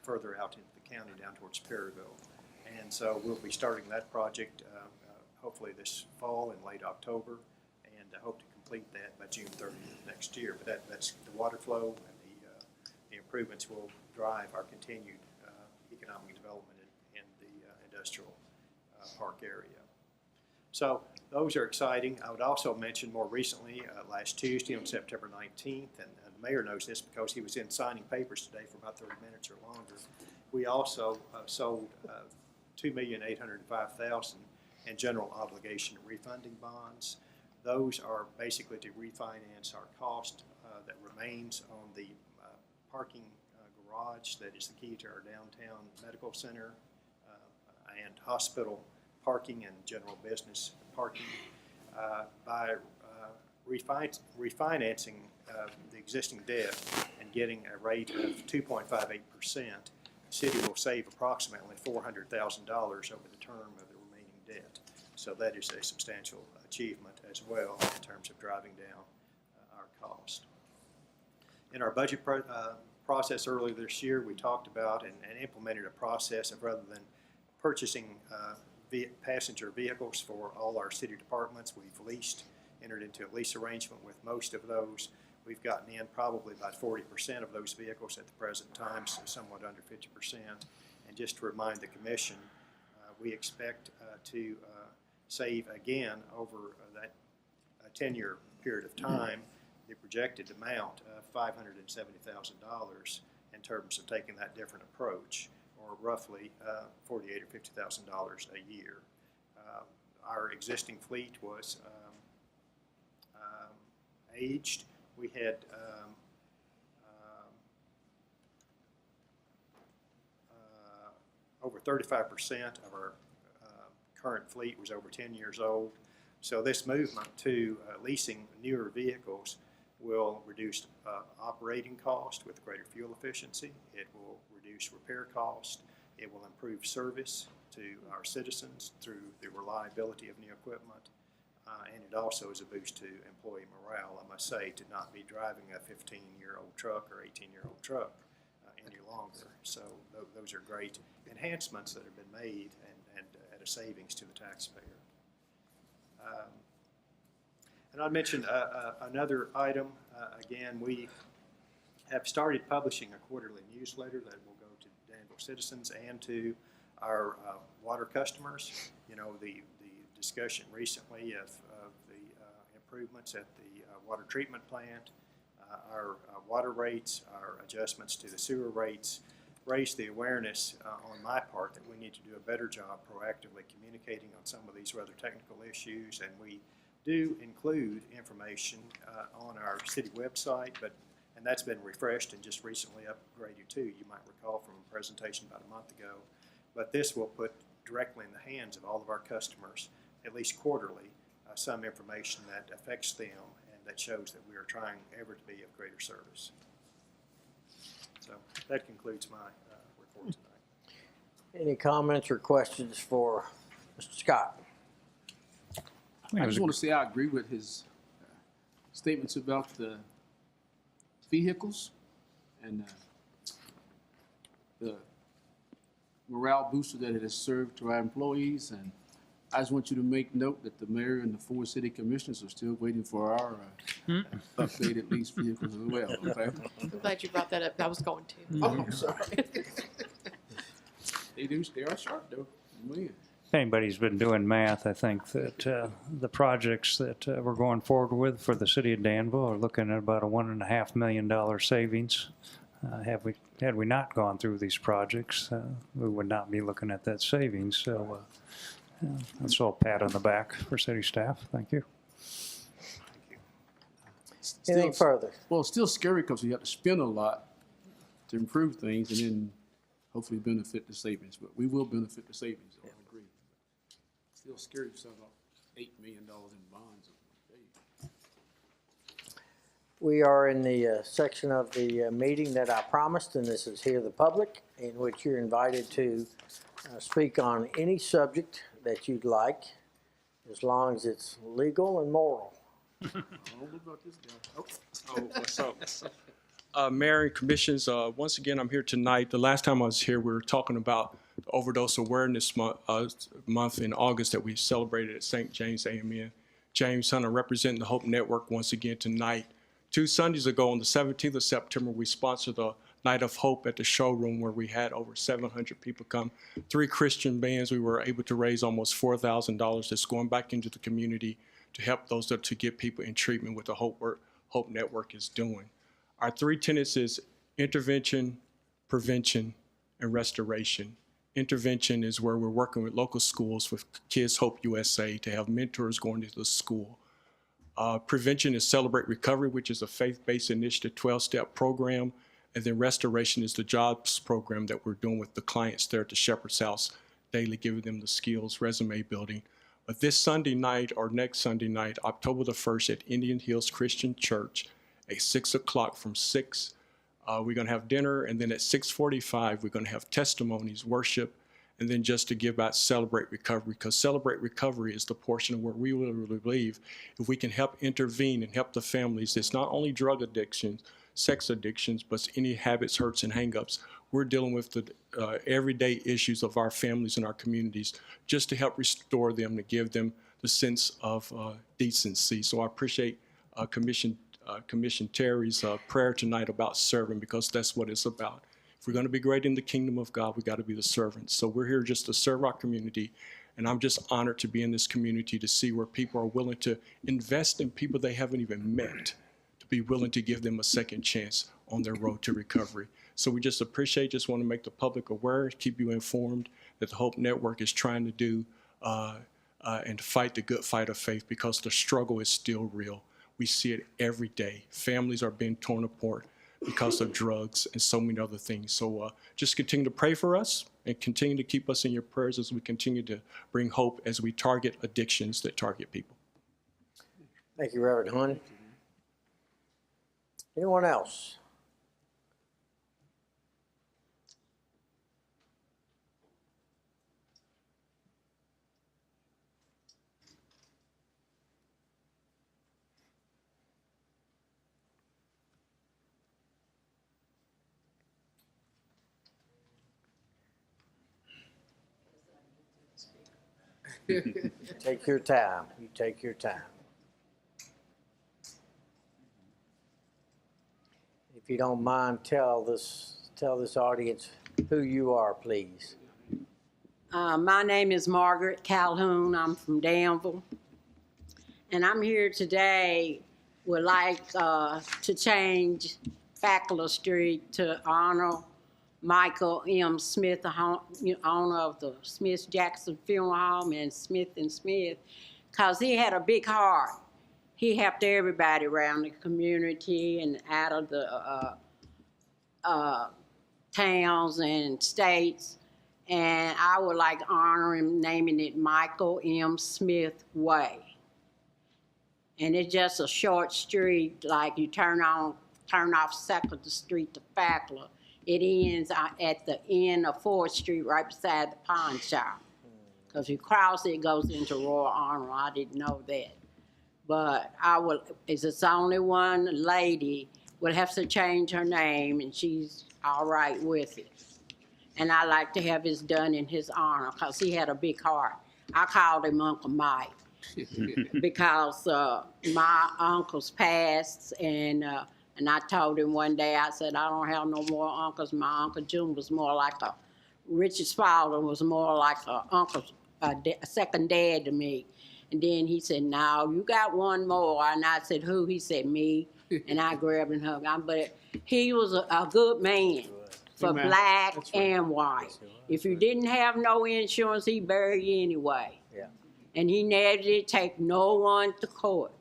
further out into the county down towards Perryville. And so we'll be starting that project hopefully this fall in late October, and hope to complete that by June 30th of next year. But that's the water flow, and the improvements will drive our continued economic development in the industrial park area. So those are exciting. I would also mention more recently, last Tuesday on September 19th, and the mayor knows this because he was in signing papers today for about 30 minutes or longer, we also sold $2,805,000 in general obligation refunding bonds. Those are basically to refinance our cost that remains on the parking garage that is the key to our downtown medical center and hospital parking and general business parking. By refinancing the existing debt and getting a rate of 2.58%, the city will save approximately $400,000 over the term of the remaining debt. So that is a substantial achievement as well in terms of driving down our cost. In our budget process earlier this year, we talked about and implemented a process of, rather than purchasing passenger vehicles for all our city departments, we've entered into a lease arrangement with most of those. We've gotten in probably about 40% of those vehicles at the present time, so somewhat under 50%. And just to remind the commission, we expect to save again over that 10-year period of time the projected amount of $570,000 in terms of taking that different approach, or roughly $48,000 or $50,000 a year. Our existing fleet was aged. We had over 35% of our current fleet was over 10 years old. So this movement to leasing newer vehicles will reduce operating cost with greater fuel efficiency. It will reduce repair cost. It will improve service to our citizens through the reliability of new equipment. And it also is a boost to employee morale, I must say, to not be driving a 15-year-old truck or 18-year-old truck any longer. So those are great enhancements that have been made and at a savings to the taxpayer. And I'd mention another item. Again, we have started publishing a quarterly newsletter that will go to Danville citizens and to our water customers. You know, the discussion recently of the improvements at the water treatment plant, our water rates, our adjustments to the sewer rates, raised the awareness on my part that we need to do a better job proactively communicating on some of these rather technical issues. And we do include information on our city website, and that's been refreshed and just recently upgraded too. You might recall from a presentation about a month ago. But this will put directly in the hands of all of our customers, at least quarterly, some information that affects them and that shows that we are trying ever to be of greater service. So that concludes my report tonight. Any comments or questions for Mr. Scott? I just want to say I agree with his statements about the vehicles and the morale booster that it has served to our employees. And I just want you to make note that the mayor and the 4 city commissioners are still waiting for our updated lease vehicles as well. Okay? I'm glad you brought that up. I was going to. Oh, I'm sorry. They are sharp though. Man. If anybody's been doing math, I think that the projects that we're going forward with for the city of Danville are looking at about a $1.5 million savings. Had we not gone through these projects, we would not be looking at that savings. So that's all pat on the back for city staff. Thank you. Anything further? Well, it's still scary because you have to spend a lot to improve things, and then hopefully benefit the savings, but we will benefit the savings, I agree. Still scary to sell about $8 million in bonds. We are in the section of the meeting that I promised, and this is Hear the Public, in which you're invited to speak on any subject that you'd like, as long as it's legal and moral. I don't know about this guy. Oh, what's up? Mayor and Commissions, once again, I'm here tonight. The last time I was here, we were talking about the Overdose Awareness Month in August that we celebrated at St. James AMN. James Hunter representing the Hope Network once again tonight. 2 Sundays ago, on the 17th of September, we sponsored the Night of Hope at the showroom where we had over 700 people come. 3 Christian bands. We were able to raise almost $4,000 that's going back into the community to help those to get people in treatment with the Hope Network is doing. Our 3 tenets is intervention, prevention, and restoration. Intervention is where we're working with local schools with Kids Hope USA to have mentors going into the school. Prevention is Celebrate Recovery, which is a faith-based initiative 12-step program. And then restoration is the jobs program that we're doing with the clients there at the Shepherd's House daily, giving them the skills, resume building. But this Sunday night or next Sunday night, October the 1st at Indian Hills Christian Church at 6 o'clock from 6, we're going to have dinner. And then at 6:45, we're going to have testimonies, worship, and then just to give out Celebrate Recovery, because Celebrate Recovery is the portion where we really believe if we can help intervene and help the families, it's not only drug addictions, sex addictions, but any habits, hurts, and hangups. We're dealing with the everyday issues of our families and our communities just to help restore them, to give them the sense of decency. So I appreciate Commissioner Terry's prayer tonight about serving, because that's what it's about. If we're going to be great in the kingdom of God, we got to be the servants. So we're here just to serve our community. And I'm just honored to be in this community to see where people are willing to invest in people they haven't even met, to be willing to give them a second chance on their road to recovery. So we just want to make the public aware, keep you informed that the Hope Network is trying to do and fight the good fight of faith, because the struggle is still real. We see it every day. Families are being torn apart because of drugs and so many other things. So just continue to pray for us and continue to keep us in your prayers as we continue to bring hope as we target addictions that target people. Thank you, Reverend Hunt. Anyone else? Take your time. You take your time. If you don't mind, tell this audience who you are, please. My name is Margaret Calhoun. I'm from Danville. And I'm here today, would like to change Fackler Street to honor Michael M. Smith, the owner of the Smith-Jackson Funeral Home and Smith & Smith, because he had a big heart. He helped everybody around the community and out of the towns and states. And I would like to honor him, naming it Michael M. Smith Way. And it's just a short street, like you turn off 2nd Street to Fackler. It ends at the end of 4th Street, right beside the pawn shop. Because you cross it goes into Royal Arnold. I didn't know that. But it's the only one lady will have to change her name, and she's all right with it. And I like to have this done in his honor, because he had a big heart. I called him Uncle Mike, because my uncles passed, and I told him one day, I said, I don't have no more uncles. My Uncle June was more like Richard Spalding was more like a second dad to me. And then he said, no, you got one more. And I said, who? He said, me. And I grabbed and hugged him. But he was a good man for black and white. If you didn't have no insurance, he buried you anyway. Yeah. And he never did take no one to court.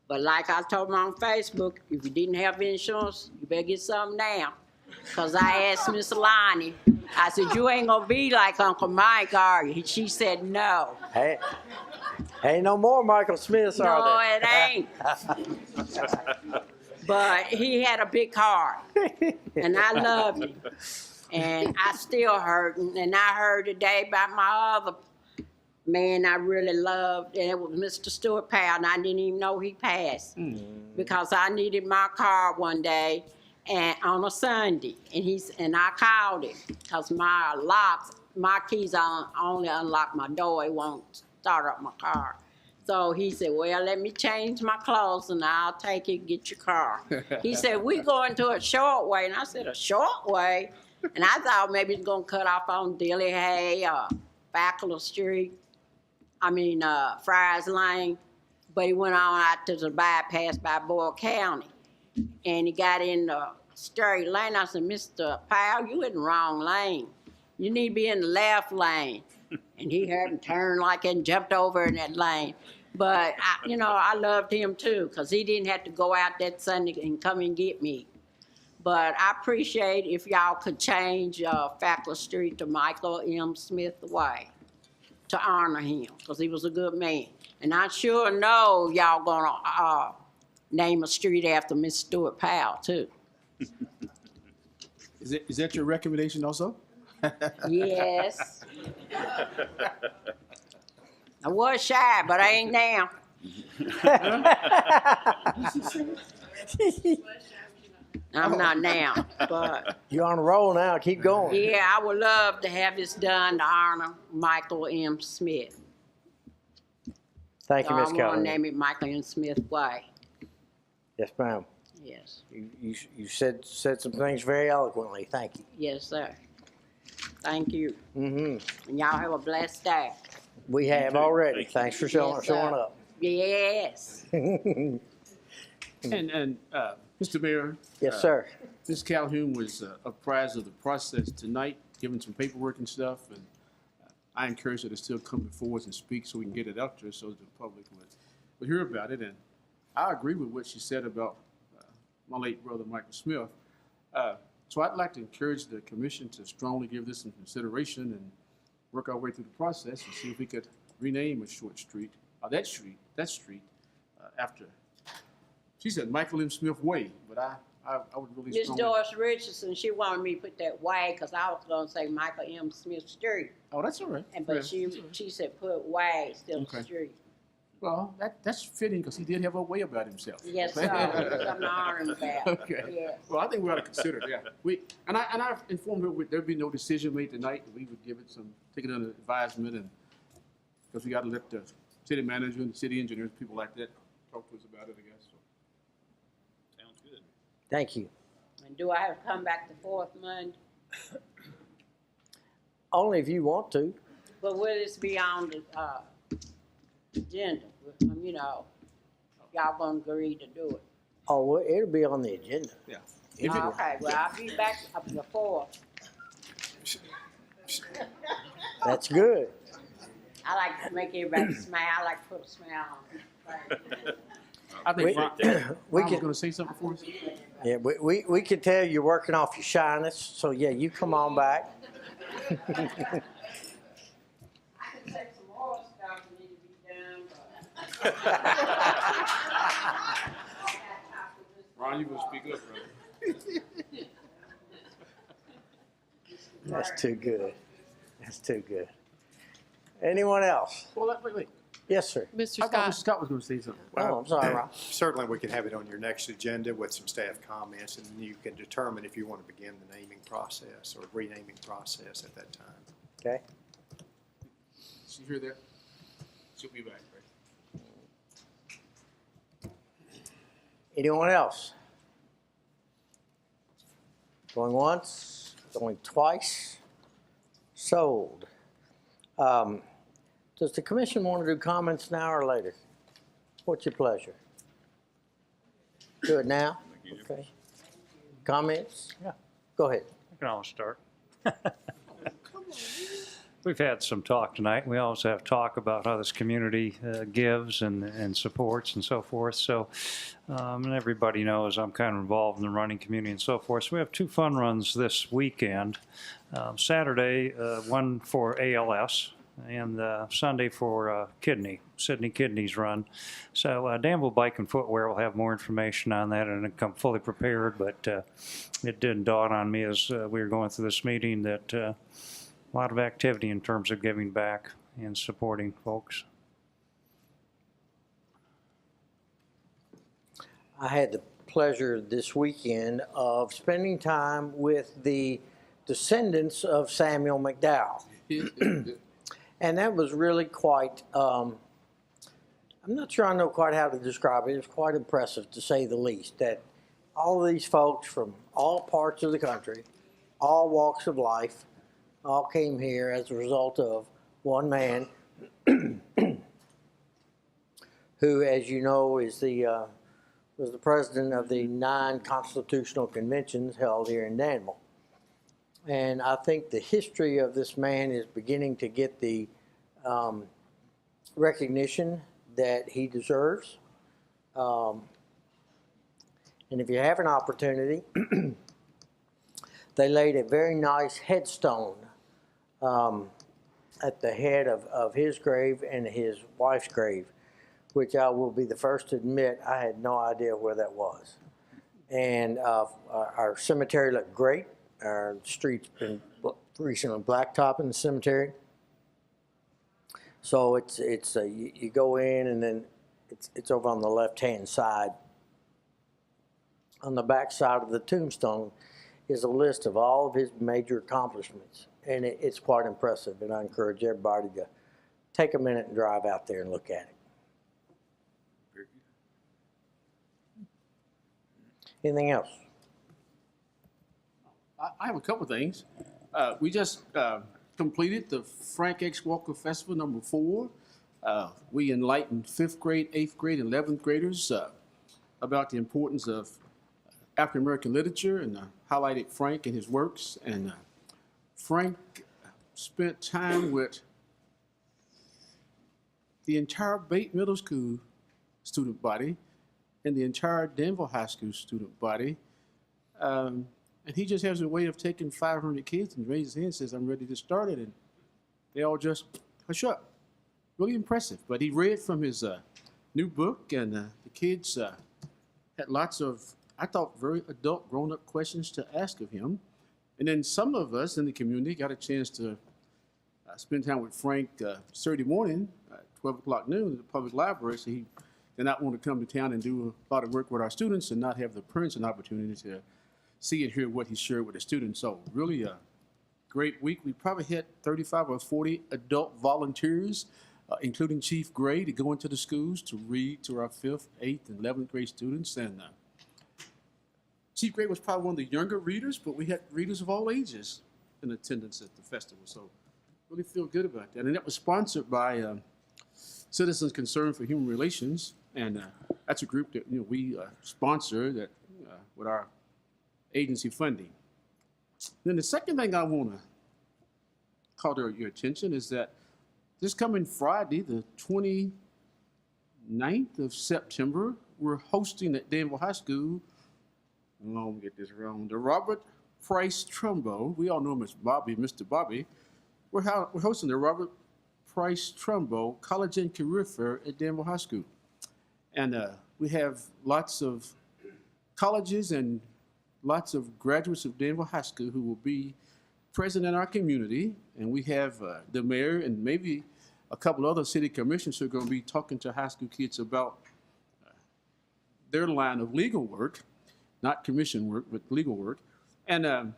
But like I told him on Facebook, if you didn't have insurance, you better get something now. Because I asked Miss Lonnie, I said, you ain't gonna be like Uncle Mike, are you? She said, no. Hey, ain't no more Michael Smiths, No, are there? it ain't. But he had a big heart, and I loved him. And I still hurting. And I heard today about my other man I really loved, and it was Mr. Stuart Powell, and I didn't even know he passed because I needed my car one day and on a Sunday, and I called him because my keys only unlock my door. It won't start up my car. So he said, well, let me change my clothes and I'll take it and get your car. He said, we going to a short way. And I said, a short way? And I thought maybe it's going to cut off on Dilly Hay or Faculty Street. Fryers Lane. But he went on out to the bypass by Boyle County. And he got in the straight lane. I said, Mr. Powell, you in the wrong lane. You need to be in the left lane. And he had him turn like and jumped over in that lane. But, I loved him too, because he didn't have to go out that Sunday and come and get me. But I appreciate if y'all could change Faculty Street to Michael M. Smith Way to honor him, because he was a good man. And I sure know y'all gonna name a street after Miss Stuart Powell too. Is that your recommendation also? Yes. I was shy, but I ain't now. I'm not now, but. You're on a roll now. Keep going. Yeah, I would love to have this done to honor Michael M. Smith. Thank you, Ms. I want to Calhoun. name it Michael M. Smith Way. Yes, ma'am. Yes. You said some things very eloquently. Thank you. Yes, sir. Thank you. Mm-hmm. And y'all have a blessed day. We have already. Thanks for showing Yes, sir. up. Yes. And Mr. Mayor. Yes, sir. Ms. Calhoun was apprised of the process tonight, given some paperwork and stuff, and I encourage her to still come before us and speak so we can get it out there so the public would hear about it. And I agree with what she said about my late brother, Michael Smith. So I'd like to encourage the commission to strongly give this some consideration and work our way through the process and see if we could rename a short street, that street after. She said Michael M. Smith Way, but I would really Miss strongly. Doris Richardson, she wanted me to put that way because I was going to say Michael M. Smith Street. Oh, that's all right. But Yeah. she said put way instead of Okay. street. Well, that's fitting because he did have a way about himself. Yes, sir. That's something to honor him about. Okay. Yes. Well, I think we ought to consider that. I've informed her there'd be no decision made tonight. We would give it take it under advisement, and because we got to let the city manager and the city engineers, people like that, talk to us about it, I guess. So. Sounds good. Thank you. And do I have to come back the fourth Monday? Only if you want to. But will this be on the agenda? Y'all gonna agree to do it? Oh, well, it'll be on the agenda. Yeah. Okay, well, I'll be back up the fourth. That's good. I like to make everybody smile. I like to put a smile on. I think Ron we was can- going to say something for us. Yeah, we can tell you're working off your shyness. So yeah, you come on back. I can take some more stuff that need to be done, Ron, you going to speak up, brother. That's too good. That's too good. Anyone else? Well, wait. Yes, sir. Mr. I thought Scott, Mr. Scott was going to say something. Oh, I'm sorry, Ron. Certainly, we can have it on your next agenda with some staff comments, and you can determine if you want to begin the naming process or renaming process at that time. Okay. Did you hear that? She'll be back, right? Anyone else? Going once, going twice, sold. Does the commission want to do comments now or later? What's your pleasure? Do it now? Okay. Comments? Yeah. Go ahead. I can always start. we've had some talk tonight. We also have talk about how this community gives and supports and so forth. So, and everybody knows I'm kind of involved in the running community and so forth. So we have 2 fun runs this weekend. Saturday, one for ALS, and Sunday for Sydney Kidneys Run. So Danville Bike and Footwear will have more information on that and come fully prepared, but it did dawn on me as we were going through this meeting that a lot of activity in terms of giving back and supporting folks. I had the pleasure this weekend of spending time with the descendants of Samuel McDowell. And that was really quite, I'm not sure I know quite how to describe it. It was quite impressive, to say the least, that all of these folks from all parts of the country, all walks of life, all came here as a result of one man who, as you know, is was the president of the 9 constitutional conventions held here in Danville. And I think the history of this man is beginning to get the recognition that he deserves. And if you have an opportunity, they laid a very nice headstone at the head of his grave and his wife's grave, which I will be the first to admit I had no idea where that was. And our cemetery looked great. Our street's been recently blacktop in the cemetery. So you go in and then it's over on the left-hand side. On the back side of the tombstone is a list of all of his major accomplishments. And it's quite impressive, and I encourage everybody to take a minute and drive out there and look at it. Anything else? I have a couple things. We just completed the Frank X. Walker Festival number 4. We enlightened 5th grade, 8th grade, and 11th graders about the importance of African American literature, and highlighted Frank and his works. And Frank spent time with the entire Bate Middle School student body and the entire Danville High School student body. And he just has a way of taking 500 kids and raises his hand and says, "I'm ready to start it." And they all just hush up. Really impressive. But he read from his new book, and the kids had lots of, I thought, very adult, grown-up questions to ask of him. And then some of us in the community got a chance to spend time with Frank Saturday morning at 12 o'clock noon at the public library. So he did not want to come to town and do a lot of work with our students and not have the parents an opportunity to see and hear what he shared with the students. So really a great week. We probably had 35 or 40 adult volunteers, including Chief Gray, to go into the schools to read to our 5th, 8th, and 11th grade students. And Chief Gray was probably one of the younger readers, but we had readers of all ages in attendance at the festival. So really feel good about that. And that was sponsored by Citizens Concerned for Human Relations. And that's a group that we sponsor that with our agency funding. Then the second thing I want to call to your attention is that this coming Friday, the 29th of September, we're hosting at Danville High School, I'm going to get this wrong, the Robert Price Trumbo. We all know him as Bobby, Mr. Bobby. We're hosting the Robert Price Trumbo College and Career Fair at Danville High School. And we have lots of colleges and lots of graduates of Danville High School who will be present in our community. And we have the mayor and maybe a couple other city commissioners who are going to be talking to high school kids about their line of legal work, not commission work, but legal work. And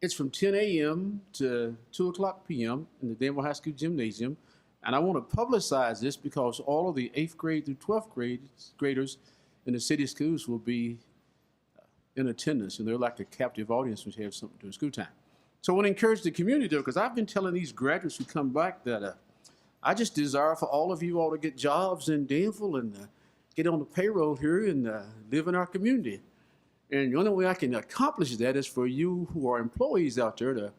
it's from 10 a.m. to 2 o'clock p.m. in the Danville High School gymnasium. And I want to publicize this because all of the 8th grade through 12th graders in the city schools will be in attendance, and they're like a captive audience when you have something during school time. So I want to encourage the community, though, because I've been telling these graduates who come back that I just desire for all of you all to get jobs in Danville and get on the payroll here and live in our community. And the only way I can accomplish that is for you who are employees out there to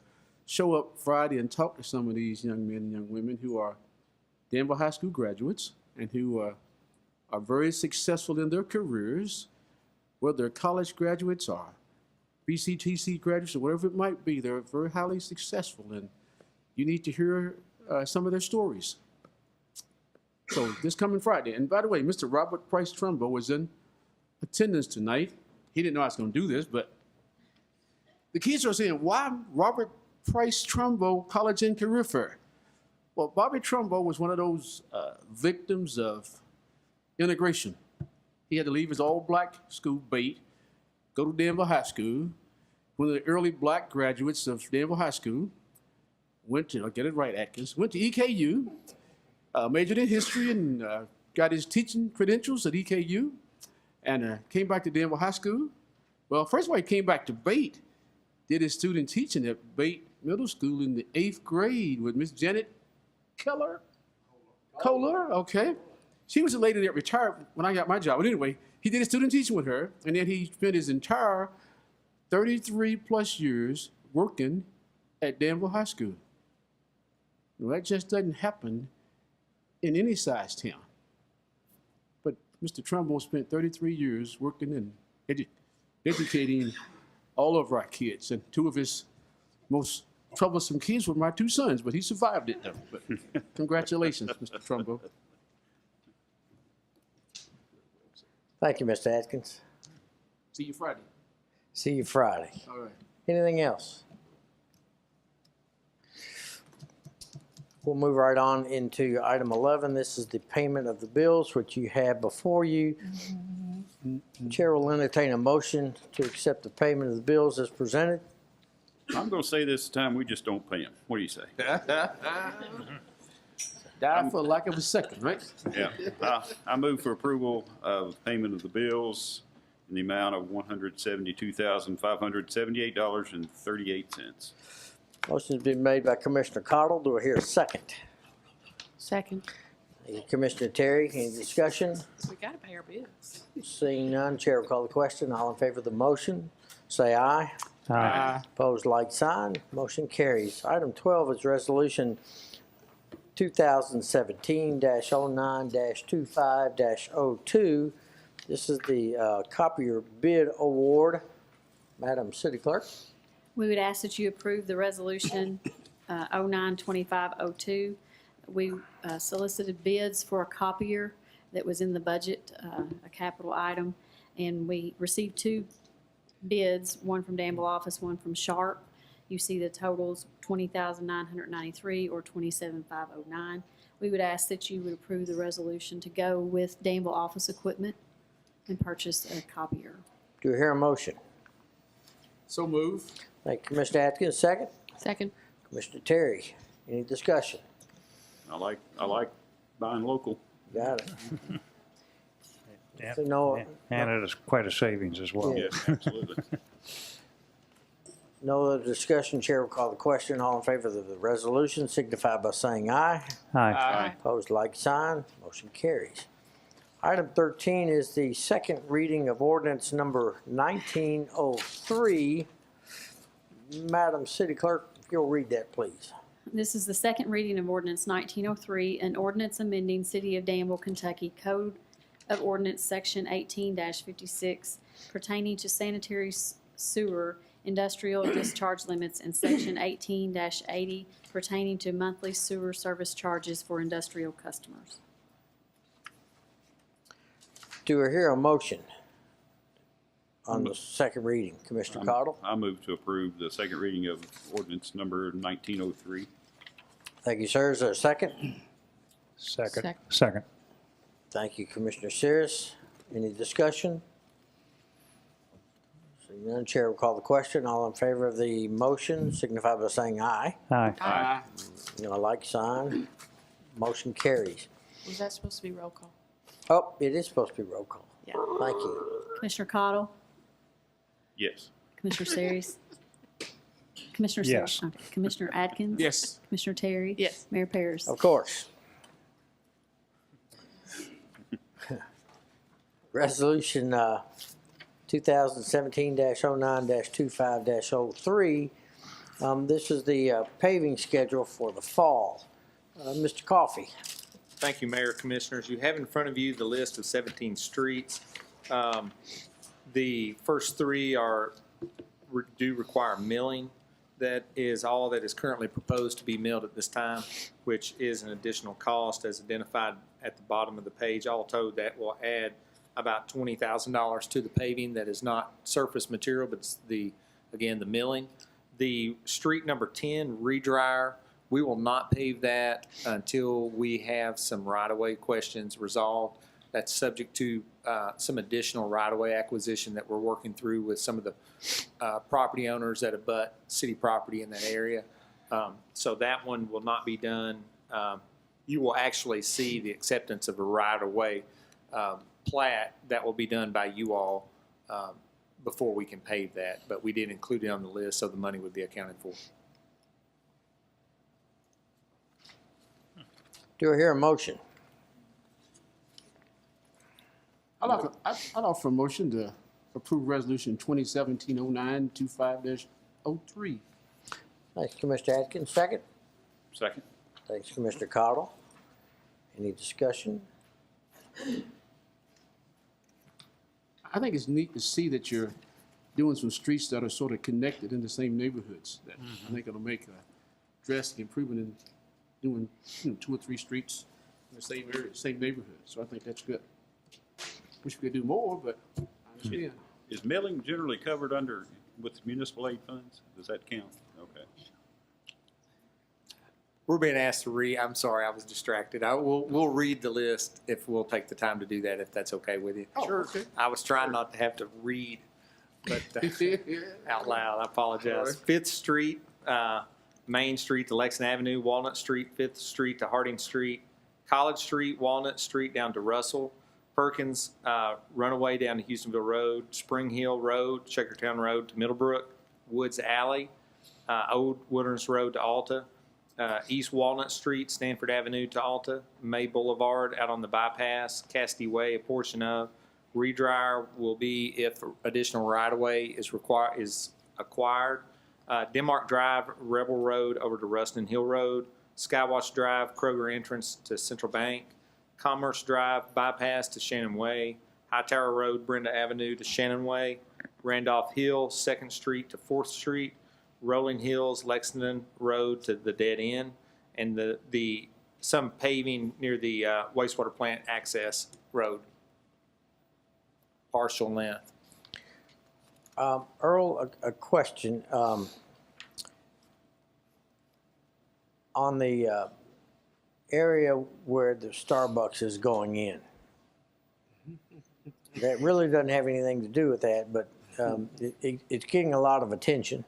show up Friday and talk to some of these young men and young women who are Danville High School graduates and who are very successful in their careers, whether they're college graduates or BCTC graduates or whatever it might be. They're very highly successful, and you need to hear some of their stories. So this coming Friday, and by the way, Mr. Robert Price Trumbo was in attendance tonight. He didn't know I was going to do this, but the kids are saying, why Robert Price Trumbo College and Career Fair? Well, Bobby Trumbo was one of those victims of integration. He had to leave his all-black school, Bait, go to Danville High School. One of the early black graduates of Danville High School went to, I'll get it right, Atkins, went to EKU, majored in history and got his teaching credentials at EKU, and came back to Danville High School. Well, first of all, he came back to Bait, did his student teaching at Bait Middle School in the 8th grade with Miss Janet Kohler, okay. She was a lady that retired when I got my job. But anyway, he did his student teaching with her, and then he spent his entire 33 plus years working at Danville High School. Well, that just doesn't happen in any size town. But Mr. Trumbo spent 33 years working and educating all of our kids, and two of his most troublesome kids were my two sons, but he survived it though. But congratulations, Mr. Trumbo. Thank you, Mr. Atkins. See you Friday. See you Friday. All right. Anything else? We'll move right on into item 11. This is the payment of the bills, which you have before you. Chair will entertain a motion to accept the payment of the bills as presented. I'm going to say this time, we just don't pay them. What do you say? Die for lack of a second, right? Yeah. I move for approval of payment of the bills in the amount of $172,578.38. Motion's been made by Commissioner Cottle. Do I hear a second? Second. Thank you, Commissioner Terry. Any discussion? We gotta pay our bills. Seeing none, Chair will call the question. All in favor of the motion, say aye. Aye. Opposed, like sign. Motion carries. Item 12 is Resolution 2017-09-25-02. This is the copier bid award. Madam City Clerk. We would ask that you approve the resolution 09-2502. We solicited bids for a copier that was in the budget, a capital item, and we received two bids, one from Danville office, one from Sharp. You see the totals, $20,993 or $27,509. We would ask that you would approve the resolution to go with Danville office equipment and purchase a copier. Do I hear a motion? So move. Thank you, Commissioner Atkins. Second. Second. Commissioner Terry. Any discussion? I like buying local. Got it. Yeah. So no, And it is quite a savings as well. Yeah. Yes, absolutely. no other discussion. Chair will call the question. All in favor of the resolution signify by saying aye. Aye. Opposed, like sign. Motion carries. Item 13 is the second reading of ordinance number 1903. Madam City Clerk, if you'll read that, please. This is the second reading of ordinance 1903, an ordinance amending City of Danville, Kentucky Code of Ordinance Section 18-56 pertaining to sanitary sewer industrial discharge limits and Section 18-80 pertaining to monthly sewer service charges for industrial customers. Do I hear a motion on the second reading? Commissioner Cottle? I move to approve the second reading of ordinance number 1903. Thank you, sir. Is there a second? Second. Thank you, Commissioner Sears. Any discussion? Seeing none, Chair will call the question. All in favor of the motion signify by saying aye. Aye. Aye. Like sign. Motion carries. Was that supposed to be roll call? Oh, it is supposed to be roll call. Yeah. Thank you. Commissioner Cottle? Yes. Commissioner Series? Commissioner Yes. Series? Okay. Commissioner Atkins? Yes. Commissioner Terry? Yes. Mayor Paris? Of course. Resolution 2017-09-25-03 This is the paving schedule for the fall. Mr. Coffey. Thank you, Mayor, Commissioners. You have in front of you the list of 17 streets. The first three do require milling. That is all that is currently proposed to be milled at this time, which is an additional cost as identified at the bottom of the page. All told, that will add about $20,000 to the paving. That is not surface material, but it's again, the milling. The street number 10, redryer, we will not pave that until we have some right-of-way questions resolved. That's subject to some additional right-of-way acquisition that we're working through with some of the property owners that abut city property in that area. So that one will not be done. You will actually see the acceptance of a right-of-way plat that will be done by you all before we can pave that, but we did include it on the list, so the money would be accounted for. Do I hear a motion? I'd offer a motion to approve resolution 2017-09-25-03. Thanks, Commissioner Atkins. Second? Second. Thanks, Commissioner Cottle. Any discussion? I think it's neat to see that you're doing some streets that are sort of connected in the same neighborhoods. That I think it'll make a drastic improvement in doing 2 or 3 streets in the same area, same neighborhood. So I think that's good. Wish we could do more, but I understand. Is milling generally covered with municipal aid funds? Does that count? Okay. We're being asked to read, I'm sorry, I was distracted. We'll read the list if we'll take the time to do that, if that's okay with you. Oh, sure. Okay. I was trying not to have to read, but out loud, I apologize. Right. 5th Street, Main Street to Lexington Avenue, Walnut Street, 5th Street to Harding Street, College Street, Walnut Street down to Russell, Perkins Runaway down to Houstonville Road, Spring Hill Road, Shakertown Road to Middlebrook, Woods Alley, Old Wilderness Road to Alta, East Walnut Street, Stanford Avenue to Alta, May Boulevard out on the bypass, Cassidy Way, a portion of. Redryer will be if additional right-of-way is acquired. Denmark Drive, Rebel Road over to Ruston Hill Road, Skywatch Drive, Kroger entrance to Central Bank, Commerce Drive, bypass to Shannon Way, Hightower Road, Brenda Avenue to Shannon Way, Randolph Hill, 2nd Street to 4th Street, Rolling Hills, Lexington Road to the dead end, and some paving near the wastewater plant access road, partial length. Earl, a question. On the area where the Starbucks is going in, that really doesn't have anything to do with that, but it's getting a lot of attention.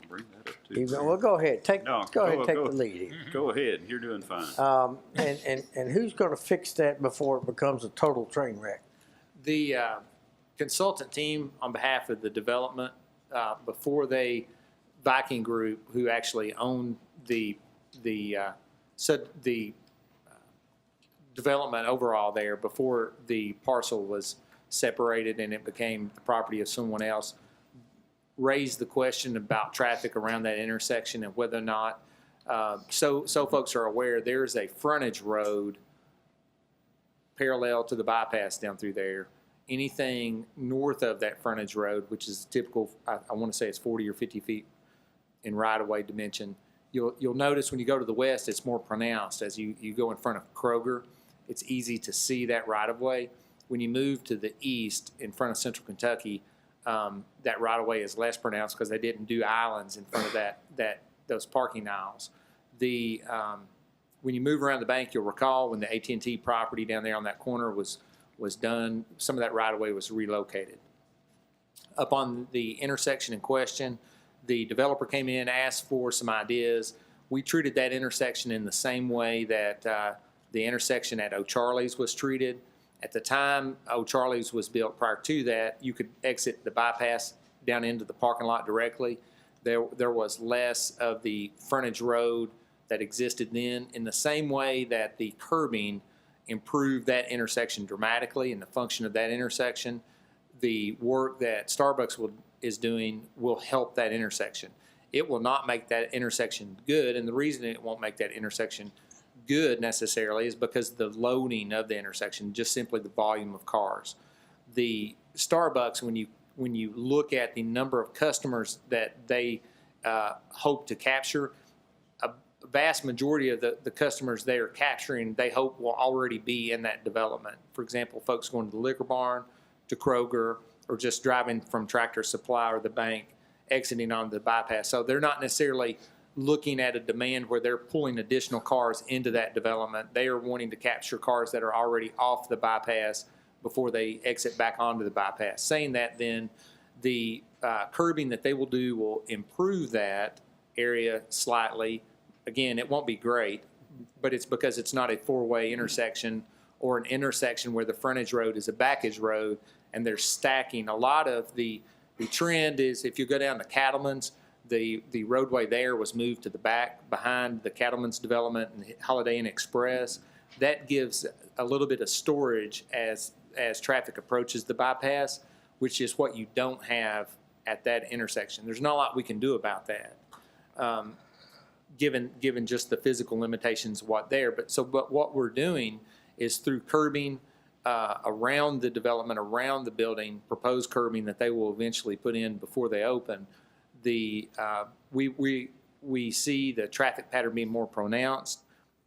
Bring that up too. Well, go ahead. Take the lead here. Go ahead. You're doing fine. And who's going to fix that before it becomes a total train wreck? The consultant team on behalf of the development, before Viking Group, who actually owned the development overall there, before the parcel was separated and it became the property of someone else, raised the question about traffic around that intersection and whether or not, so folks are aware, there's a frontage road parallel to the bypass down through there. Anything north of that frontage road, which is typical, I want to say it's 40 or 50 feet in right-of-way dimension, you'll notice when you go to the west, it's more pronounced. As you go in front of Kroger, it's easy to see that right-of-way. When you move to the east in front of Central Kentucky, that right-of-way is less pronounced because they didn't do islands in front of those parking aisles. When you move around the bank, you'll recall when the AT&T property down there on that corner was done, some of that right-of-way was relocated. Up on the intersection in question, the developer came in, asked for some ideas. We treated that intersection in the same way that the intersection at O'Charlie's was treated. At the time O'Charlie's was built, prior to that, you could exit the bypass down into the parking lot directly. There was less of the frontage road that existed then, in the same way that the curbing improved that intersection dramatically and the function of that intersection. The work that Starbucks is doing will help that intersection. it will not make that intersection good. And the reason it won't make that intersection good necessarily is because the loading of the intersection, just simply the volume of cars. The Starbucks, when you look at the number of customers that they hope to capture, a vast majority of the customers they are capturing, they hope will already be in that development. For example, folks going to the liquor barn, to Kroger, or just driving from Tractor Supply or the bank, exiting on the bypass. So they're not necessarily looking at a demand where they're pulling additional cars into that development. They are wanting to capture cars that are already off the bypass before they exit back onto the bypass. Saying that, then the curbing that they will do will improve that area slightly. Again, it won't be great, but it's because it's not a four-way intersection or an intersection where the frontage road is a backage road and they're stacking. A lot of the trend is, if you go down to Cattleman's, the roadway there was moved to the back behind the Cattleman's development and Holiday Inn Express. That gives a little bit of storage as traffic approaches the bypass, which is what you don't have at that intersection. There's not a lot we can do about that, given just the physical limitations of what there. But what we're doing is through curbing around the development, around the building, proposed curbing that they will eventually put in before they open. We see the traffic pattern being more pronounced.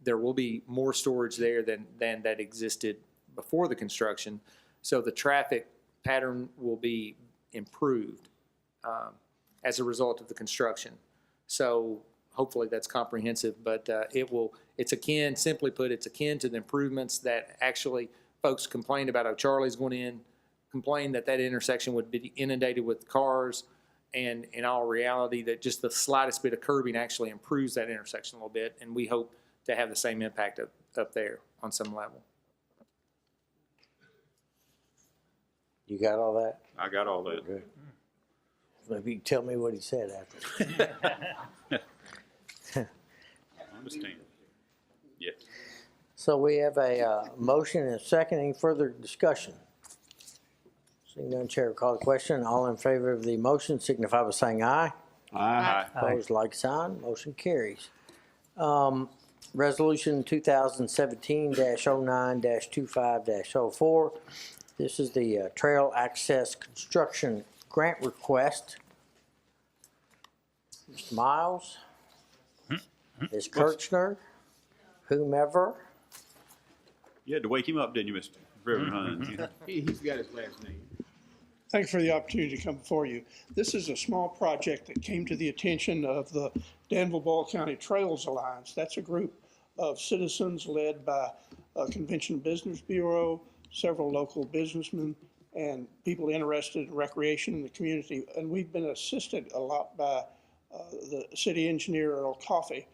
There will be more storage there than that existed before the construction. So the traffic pattern will be improved as a result of the construction. So hopefully that's comprehensive, but it's akin, simply put, it's akin to the improvements that actually folks complained about. O'Charlie's going in, complained that intersection would be inundated with cars, and in all reality that just the slightest bit of curbing actually improves that intersection a little bit, and we hope to have the same impact up there on some level. You got all that? I got all that. Good. Maybe you can tell me what he said after. I understand. Yes. So we have a motion and a second. Any further discussion? Seeing none, Chair will call the question. All in favor of the motion signify by saying aye. Aye. Opposed, like sign. Motion carries. Resolution 2017-09-25-04. This is the Trail Access Construction Grant Request. Mr. Miles, Ms. Kirchner, whomever. You had to wake him up, didn't you, Mr. Reverend Hunt? He's got his last name. Thank you for the opportunity to come before you. This is a small project that came to the attention of the Danville County Trails Alliance. That's a group of citizens led by a Convention Business Bureau, several local businessmen, and people interested in recreation in the community. And we've been assisted a lot by the city engineer, Earl Coffey.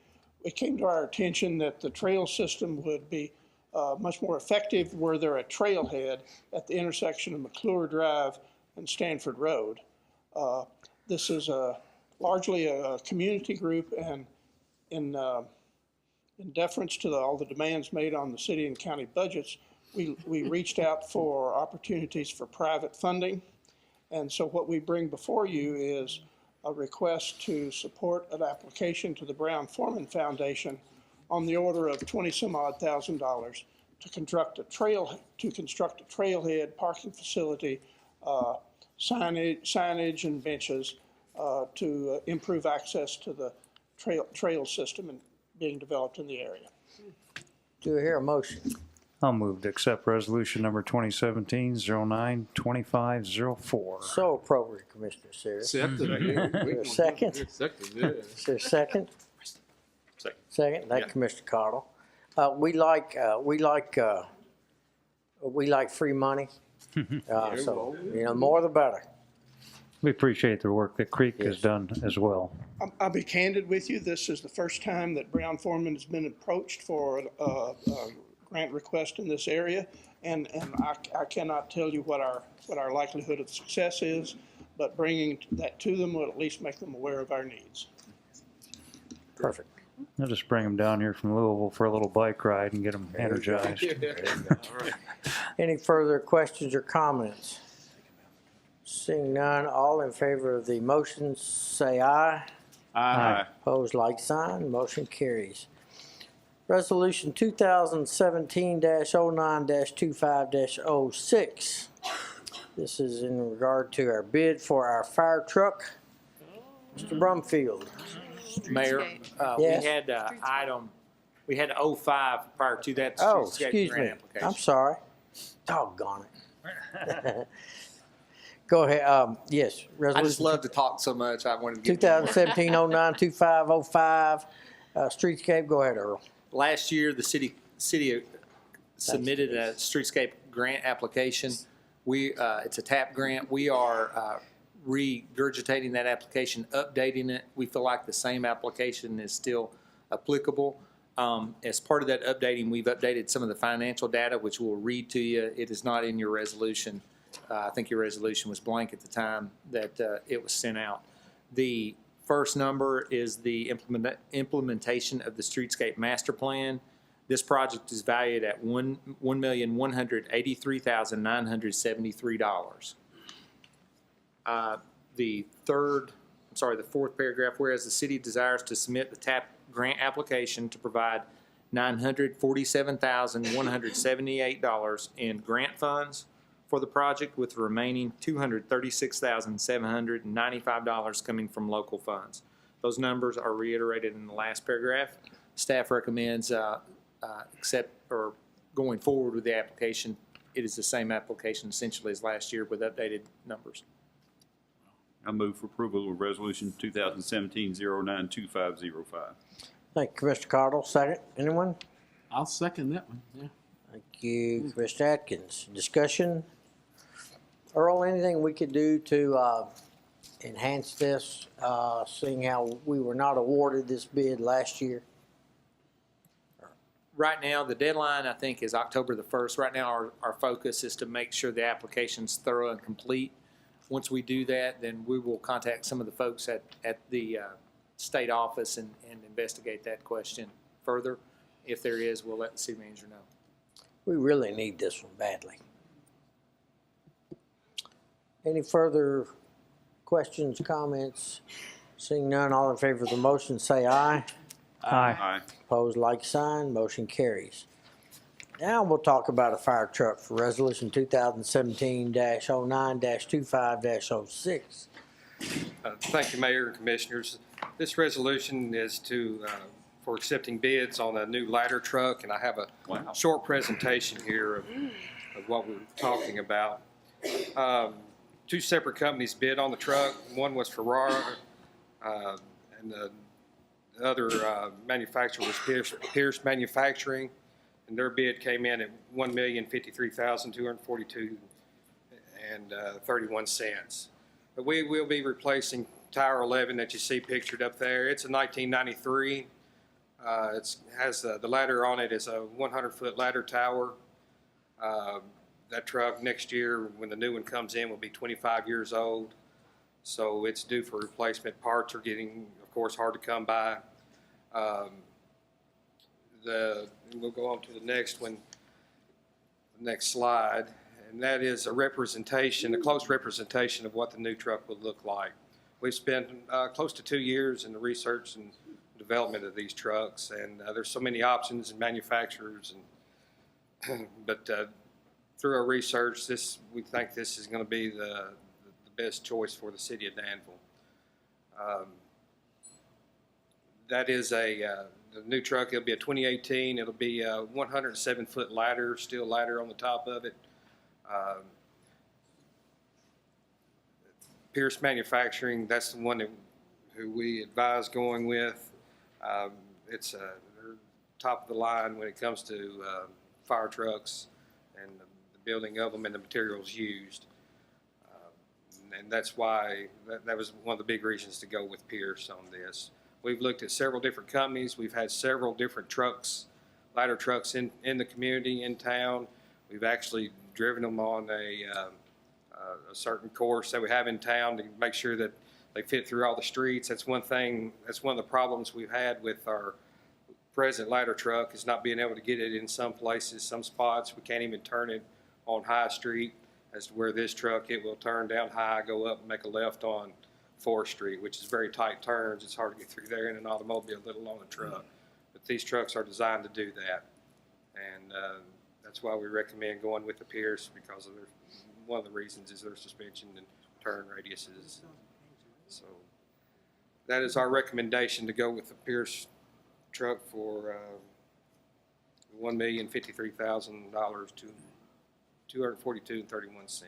It came to our attention that the trail system would be much more effective were there a trailhead at the intersection of McClure Drive and Stanford Road. This is largely a community group, and in deference to all the demands made on the city and county budgets, we reached out for opportunities for private funding. And so what we bring before you is a request to support an application to the Brown-Forman Foundation on the order of $20-some-odd thousand to construct a trailhead, parking facility, signage and benches to improve access to the trail system and being developed in the area. Do I hear a motion? I'll move to accept resolution number 2017-09-2504. So appropriate, Commissioner Sears. Is there a second? Is there a second? Second. Thank you, Commissioner Cottle. We like free money. So more the better. We appreciate the work that Creek has done as well. I'll be candid with you. This is the first time that Brown-Forman has been approached for a grant request in this area, and I cannot tell you what our likelihood of success is, but bringing that to them will at least make them aware of our needs. Perfect. I'll just bring them down here from Louisville for a little bike ride and get them energized. Any further questions or comments? Seeing none, all in favor of the motion say aye. Aye. Opposed, like sign. Motion carries. Resolution 2017-09-25-06. This is in regard to our bid for our fire truck. Mr. Brumfield. Mayor, Yes. we had item, we had 05 prior to that. Oh, streetscape excuse grant me. application. I'm sorry. Doggone it. Go ahead. Yes. I just love to talk so much. I wanted to get 2017-09-2505. Streetscape. Go ahead, Earl. Last year, the city submitted a streetscape grant application. It's a TAP grant. We are regurgitating that application, updating it. We feel like the same application is still applicable. As part of that updating, we've updated some of the financial data, which we'll read to you. It is not in your resolution. I think your resolution was blank at the time that it was sent out. The first number is the implementation of the Streetscape Master Plan. This project is valued at $1,183,973. The fourth paragraph, whereas the city desires to submit the TAP grant application to provide $947,178 in grant funds for the project, with the remaining $236,795 coming from local funds. Those numbers are reiterated in the last paragraph. Staff recommends going forward with the application. It is the same application essentially as last year with updated numbers. I move for approval of resolution 2017-09-2505. Thank you, Commissioner Cardle. Second. Anyone? I'll second that one, yeah. Thank you, Commissioner Atkins. Discussion? Earl, anything we could do to enhance this, seeing how we were not awarded this bid last year? Right now, the deadline, I think, is October the 1st. Right now, our focus is to make sure the application's thorough and complete. Once we do that, then we will contact some of the folks at the state office and investigate that question further. If there is, we'll let the city manager know. We really need this one badly. Any further questions, comments? Seeing none, all in favor of the motion say aye. Aye. Opposed, like sign. Motion carries. Now we'll talk about a fire truck for resolution 2017-09-25-06. Thank you, Mayor and Commissioners. This resolution is for accepting bids on a new ladder truck, and I have a short presentation here of what we're talking about. Two separate companies bid on the truck. One was Ferrara, and the other manufacturer was Pierce Manufacturing, and their bid came in at $1,053,242.31. But we will be replacing Tower 11 that you see pictured up there. It's a 1993. It has the ladder on it is a 100-foot ladder tower. That truck next year, when the new one comes in, will be 25 years old. So it's due for replacement. Parts are getting, of course, hard to come by. We'll go on to the next one, the next slide, and that is a representation, a close representation of what the new truck will look like. We've spent close to 2 years in the research and development of these trucks, and there's so many options and manufacturers, but through our research, we think this is going to be the best choice for the city of Danville. That is the new truck. It'll be a 2018. It'll be a 107-foot ladder, steel ladder on the top of it. Pierce Manufacturing, that's the one who we advise going with. It's they're top of the line when it comes to fire trucks and the building of them and the materials used. And that's why that was one of the big reasons to go with Pierce on this. We've looked at several different companies. We've had several different trucks, ladder trucks in the community, in town. We've actually driven them on a certain course that we have in town to make sure that they fit through all the streets. That's one thing, that's one of the problems we've had with our present ladder truck, is not being able to get it in some places, some spots. We can't even turn it on High Street, as to where this truck, it will turn down high, go up and make a left on 4th Street, which is very tight turns. It's hard to get through there in an automobile, let alone a truck. But these trucks are designed to do that. And that's why we recommend going with the Pierce, because of one of the reasons is their suspension and turn radiuses. So that is our recommendation, to go with the Pierce truck for $1,053,000 to $242.31.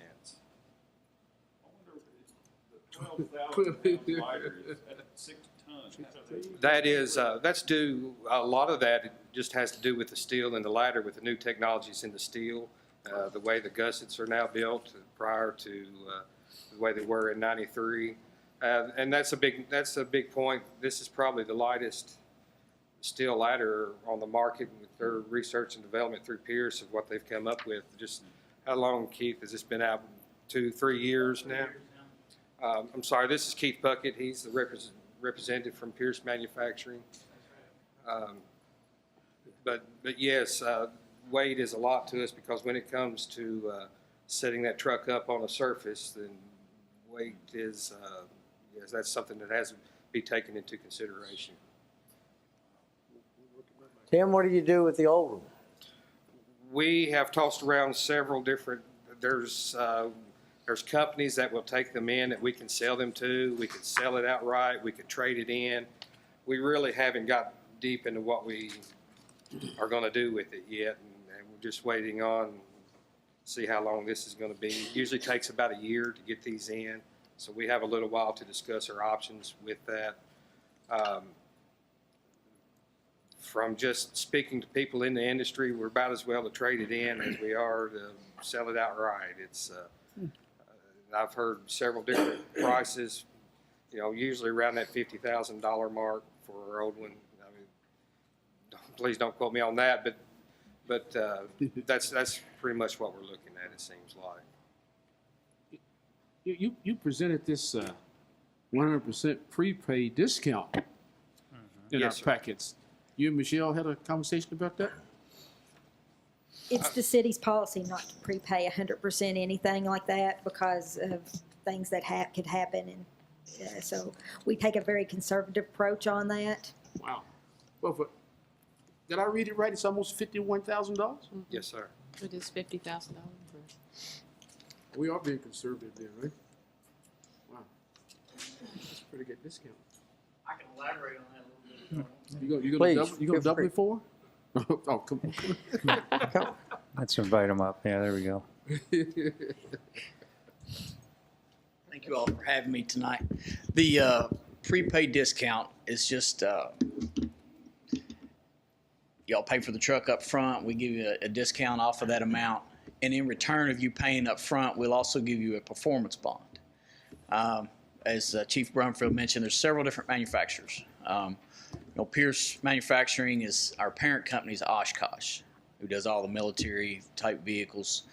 That is, that's due, a lot of that just has to do with the steel and the ladder, with the new technologies in the steel, the way the gussets are now built prior to the way they were in '93. And that's a big point. This is probably the lightest steel ladder on the market, with their research and development through Pierce of what they've come up with. Just how long, Keith, has this been out? 2-3 years now? I'm sorry, this is Keith Puckett. He's the representative from Pierce Manufacturing. But yes, weight is a lot to us, because when it comes to setting that truck up on a surface, then weight is, yes, that's something that has to be taken into consideration. Tim, what do you do with the old one? We have tossed around several different, there's companies that will take them in that we can sell them to. We could sell it outright. We could trade it in. We really haven't got deep into what we are going to do with it yet, and we're just waiting on, see how long this is going to be. It usually takes about a year to get these in, so we have a little while to discuss our options with that. From just speaking to people in the industry, we're about as well to trade it in as we are to sell it outright. It's I've heard several different prices, usually around that $50,000 mark for our old one. I mean, please don't quote me on that, but that's pretty much what we're looking at, it seems like. You presented this 100% prepaid discount in Yes, our packets. You and Michelle had a conversation about that? It's the city's policy not to prepay 100% anything like that, because of things that could happen. And so we take a very conservative approach on that. Wow. Well, did I read it right? It's almost $51,000? Yes, sir. It is $50,000. We are being conservative there, right? Wow. That's a pretty good discount. I can elaborate on that a little bit. You gonna double it for? Oh, come on. Let's invite them up. Yeah, there we go. Thank you all for having me tonight. The prepaid discount is just, y'all pay for the truck up front. We give you a discount off of that amount. And in return of you paying up front, we'll also give you a performance bond. As Chief Brumfield mentioned, there's several different manufacturers. Pierce Manufacturing is our parent company's Oshkosh, who does all the military type vehicles.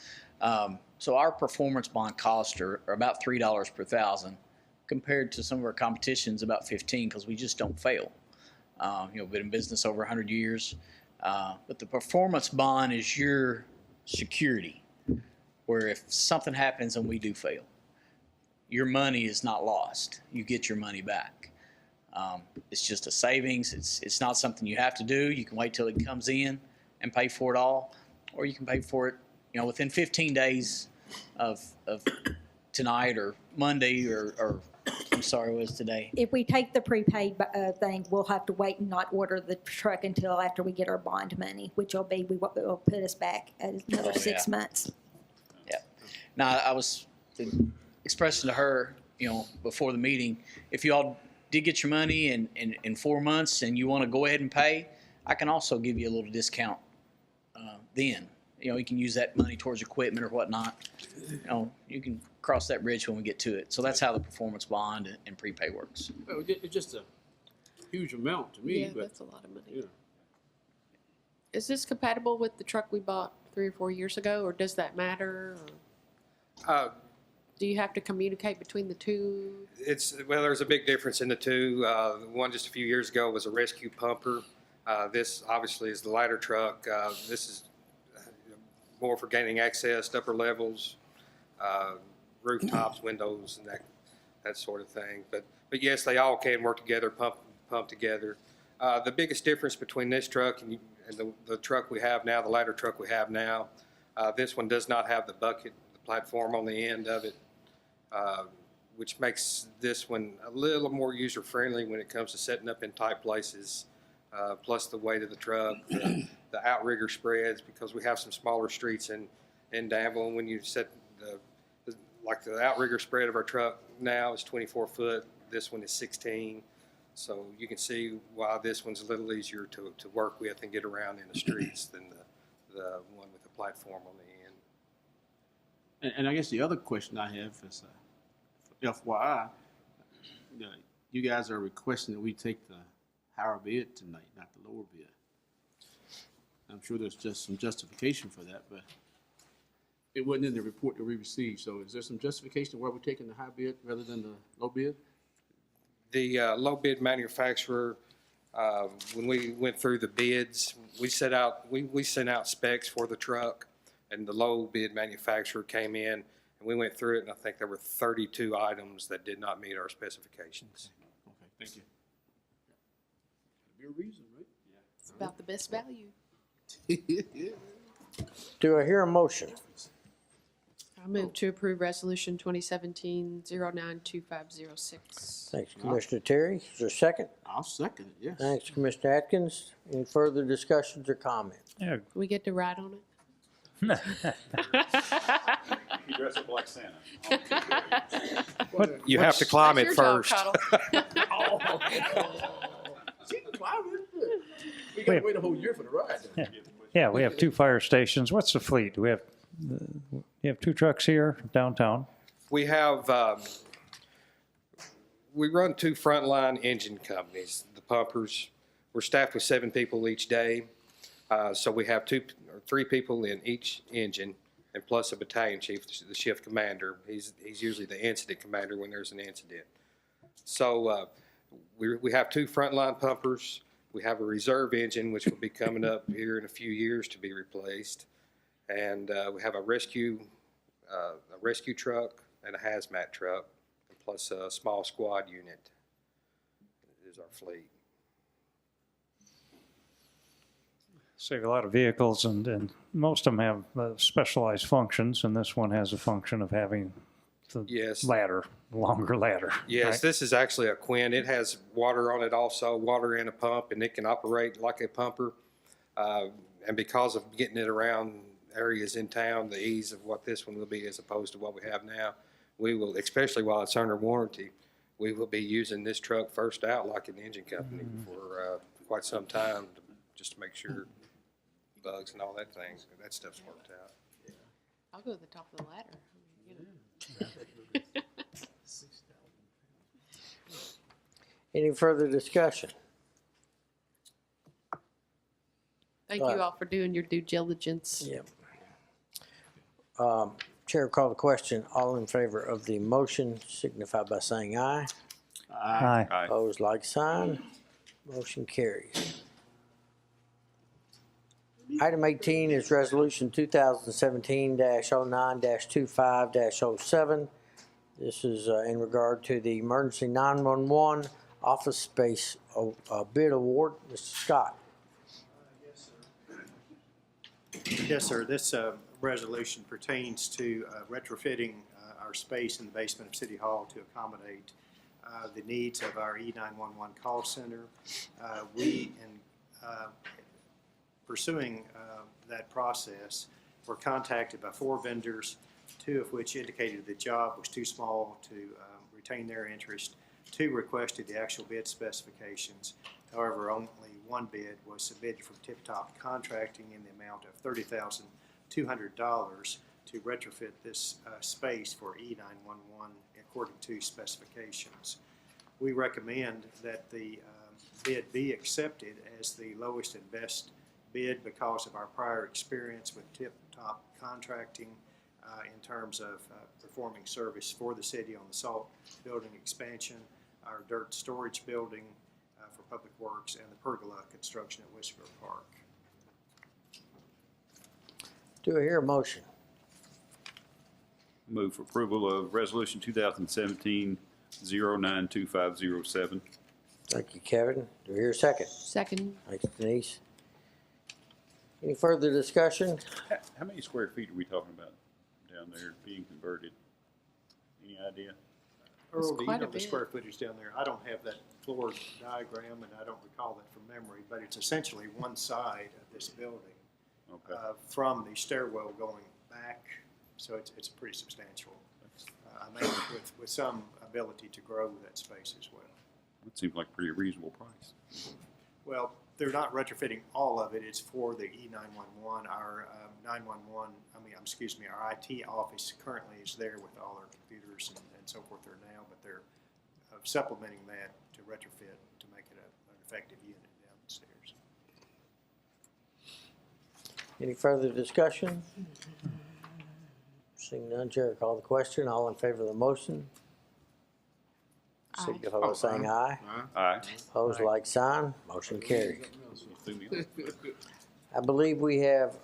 So our performance bond costs are about $3 per thousand, compared to some of our competitions about $15, because we just don't fail. Been in business over 100 years. But the performance bond is your security, where if something happens and we do fail, your money is not lost. You get your money back. It's just a savings. It's not something you have to do. You can wait till it comes in and pay for it all, or you can pay for it, within 15 days of tonight or Monday or I'm sorry, what is today? If we take the prepaid thing, we'll have to wait and not order the truck until after we get our bond money, which will put us back another 6 months. Yeah. Now, I was expressing to her, before the meeting, if you all did get your money in 4 months and you want to go ahead and pay, I can also give you a little discount then. You can use that money towards equipment or whatnot. You can cross that bridge when we get to it. So that's how the performance bond and prepay works. Well, it's just a huge amount to me. Yeah, but, that's a lot of money. Is this compatible with the truck we bought 3 or 4 years ago, or does that matter? Or do you have to communicate between the two? Well, there's a big difference in the two. The one just a few years ago was a rescue pumper. This obviously is the ladder truck. This is more for gaining access to upper levels, rooftops, windows, and that sort of thing. But yes, they all can work together, pump together. The biggest difference between this truck and the truck we have now, the ladder truck we have now, this one does not have the bucket, the platform on the end of it, which makes this one a little more user-friendly when it comes to setting up in tight places, plus the weight of the truck, the outrigger spreads, because we have some smaller streets in Danville, and when you set like the outrigger spread of our truck now is 24 foot, this one is 16. So you can see why this one's a little easier to work with and get around in the streets than the one with the platform on the end. And I guess the other question I have is, FYI, you guys are requesting that we take the higher bid tonight, not the lower bid. I'm sure there's just some justification for that, but it wasn't in the report that we received. So is there some justification why we're taking the high bid rather than the low bid? The low bid manufacturer, when we went through the bids, we sent out specs for the truck, and the low bid manufacturer came in, and we went through it, and I think there were 32 items that did not meet our specifications. Okay, thank you. There'll be a reason, right? It's about the best value. Do I hear a motion? I move to approve Resolution 2017-092506. Thanks, Commissioner Terry. Is there a second? I'll second it, yes. Thanks, Commissioner Atkins. Any further discussions or comments? Yeah. We get to ride on it? You dress up like Santa. You have to climb it first. We gotta wait a whole year for the ride. Yeah, we have 2 fire stations. What's the fleet? Do we have, you have 2 trucks here downtown? We have, we run 2 frontline engine companies, the pumpers. We're staffed with 7 people each day. So we have 2 or 3 people in each engine, and plus a battalion chief, the shift commander. He's usually the incident commander when there's an incident. So we have 2 frontline pumpers. We have a reserve engine, which will be coming up here in a few years to be replaced. And we have a rescue truck and a hazmat truck, plus a small squad unit is our fleet. Save a lot of vehicles, and most of them have specialized functions, and this one has a function of having the ladder, longer ladder. Yes, right? This is actually a Quinn. It has water on it also, water and a pump, and it can operate like a pumper. And because of getting it around areas in town, the ease of what this one will be as opposed to what we have now, we will, especially while it's under warranty, we will be using this truck first out like an engine company for quite some time, just to make sure bugs and all that that stuff's worked out. I'll go to the top of the ladder. Any further discussion? Thank you all for doing your due diligence. Yep. Chair, call the question. All in favor of the motion signify by saying aye. Aye. Aye. Opposed, like sign. Motion carries. Item 18 is Resolution 2017-09-25-07. This is in regard to the Emergency 911 Office Space Bid Award. Mr. Scott. Yes, sir. This resolution pertains to retrofitting our space in the basement of City Hall to accommodate the needs of our E911 call center. Pursuing that process, were contacted by 4 vendors, 2 of which indicated the job was too small to retain their interest. 2 requested the actual bid specifications. However, only 1 bid was submitted from Tip Top Contracting in the amount of $30,200 to retrofit this space for E911 according to specifications. We recommend that the bid be accepted as the lowest and best bid because of our prior experience with Tip Top Contracting in terms of performing service for the city on the salt building expansion, our dirt storage building for public works, and the pergola construction at Whisper Park. Do I hear a motion? Move for approval of Resolution 092507. Thank you, Kevin. Do we hear a second? Second. Thanks, Denise. Any further discussion? How many square feet are we talking about down there being converted? Any idea? Earl, do you quite a know the bit. square footage down there? I don't have that floor diagram, and I don't recall that from memory, but it's essentially one side of this building Okay. from the stairwell going back, so it's pretty substantial. I mean, with some ability to grow that space as well. That seems like a pretty reasonable price. Well, they're not retrofitting all of it. It's for the E911. Our 911, our IT office currently is there with all our computers and so forth there now, but they're supplementing that to retrofit to make it an effective unit downstairs. Any further discussion? Seeing none, Chair, call the question. All in favor of the motion? Signify by saying aye. Aye. Opposed, like sign. Motion carries. I believe we have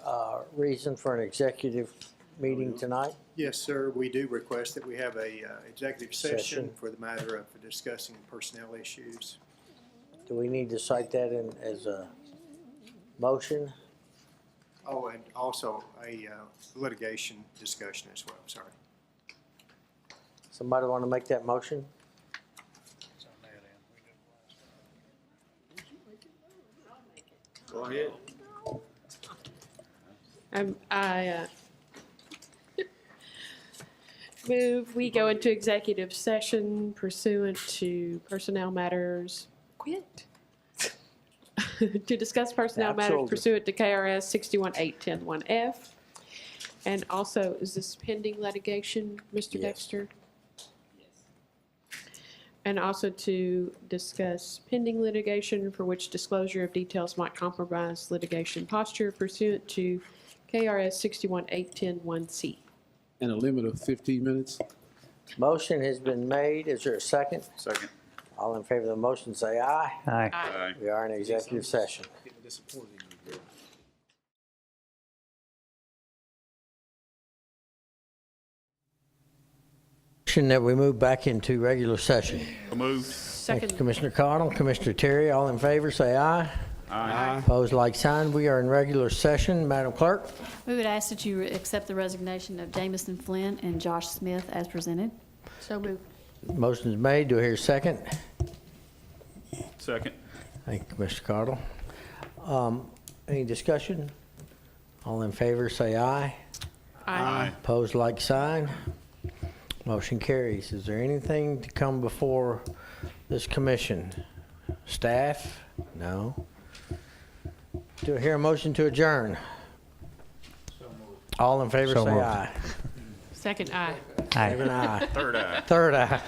reason for an executive meeting tonight. Yes, sir. We do request that we have a executive session Session. for the matter of discussing personnel issues. Do we need to cite that in as a motion? Oh, and also a litigation discussion as well, sorry. Somebody want to make that motion? Go ahead. I move we go into executive session pursuant to personnel matters. Quit. To discuss personnel matters Absolutely. pursuant to KRS 61.810(1)F. And also, is this pending litigation, Mr. Yes. Dexter? And also to discuss pending litigation for which disclosure of details might compromise litigation posture pursuant to KRS 61.810(1)C. And a limit of 15 minutes. Motion has been made. Is there a second? Second. All in favor of the motion, say aye. Aye. Aye. We are in executive session. Motion that we move back into regular session. So moved. Thank you, Second. Commissioner Cardinal. Commissioner Terry, all in favor, say aye. Aye. Opposed, like sign. We are in regular session. Madam Clerk? We would ask that you accept the resignation of Jamison Flynn and Josh Smith as presented. So moved. Motion is made. Do I hear a second? Second. Thank you, Mr. Cardle. Any discussion? All in favor, say aye. Aye. Opposed, like sign. Motion carries. Is there anything to come before this commission? Staff? No. Do I hear a motion to adjourn? All in favor, So say moved. aye. Second, aye. Aye. Second, aye. Third eye. Third eye.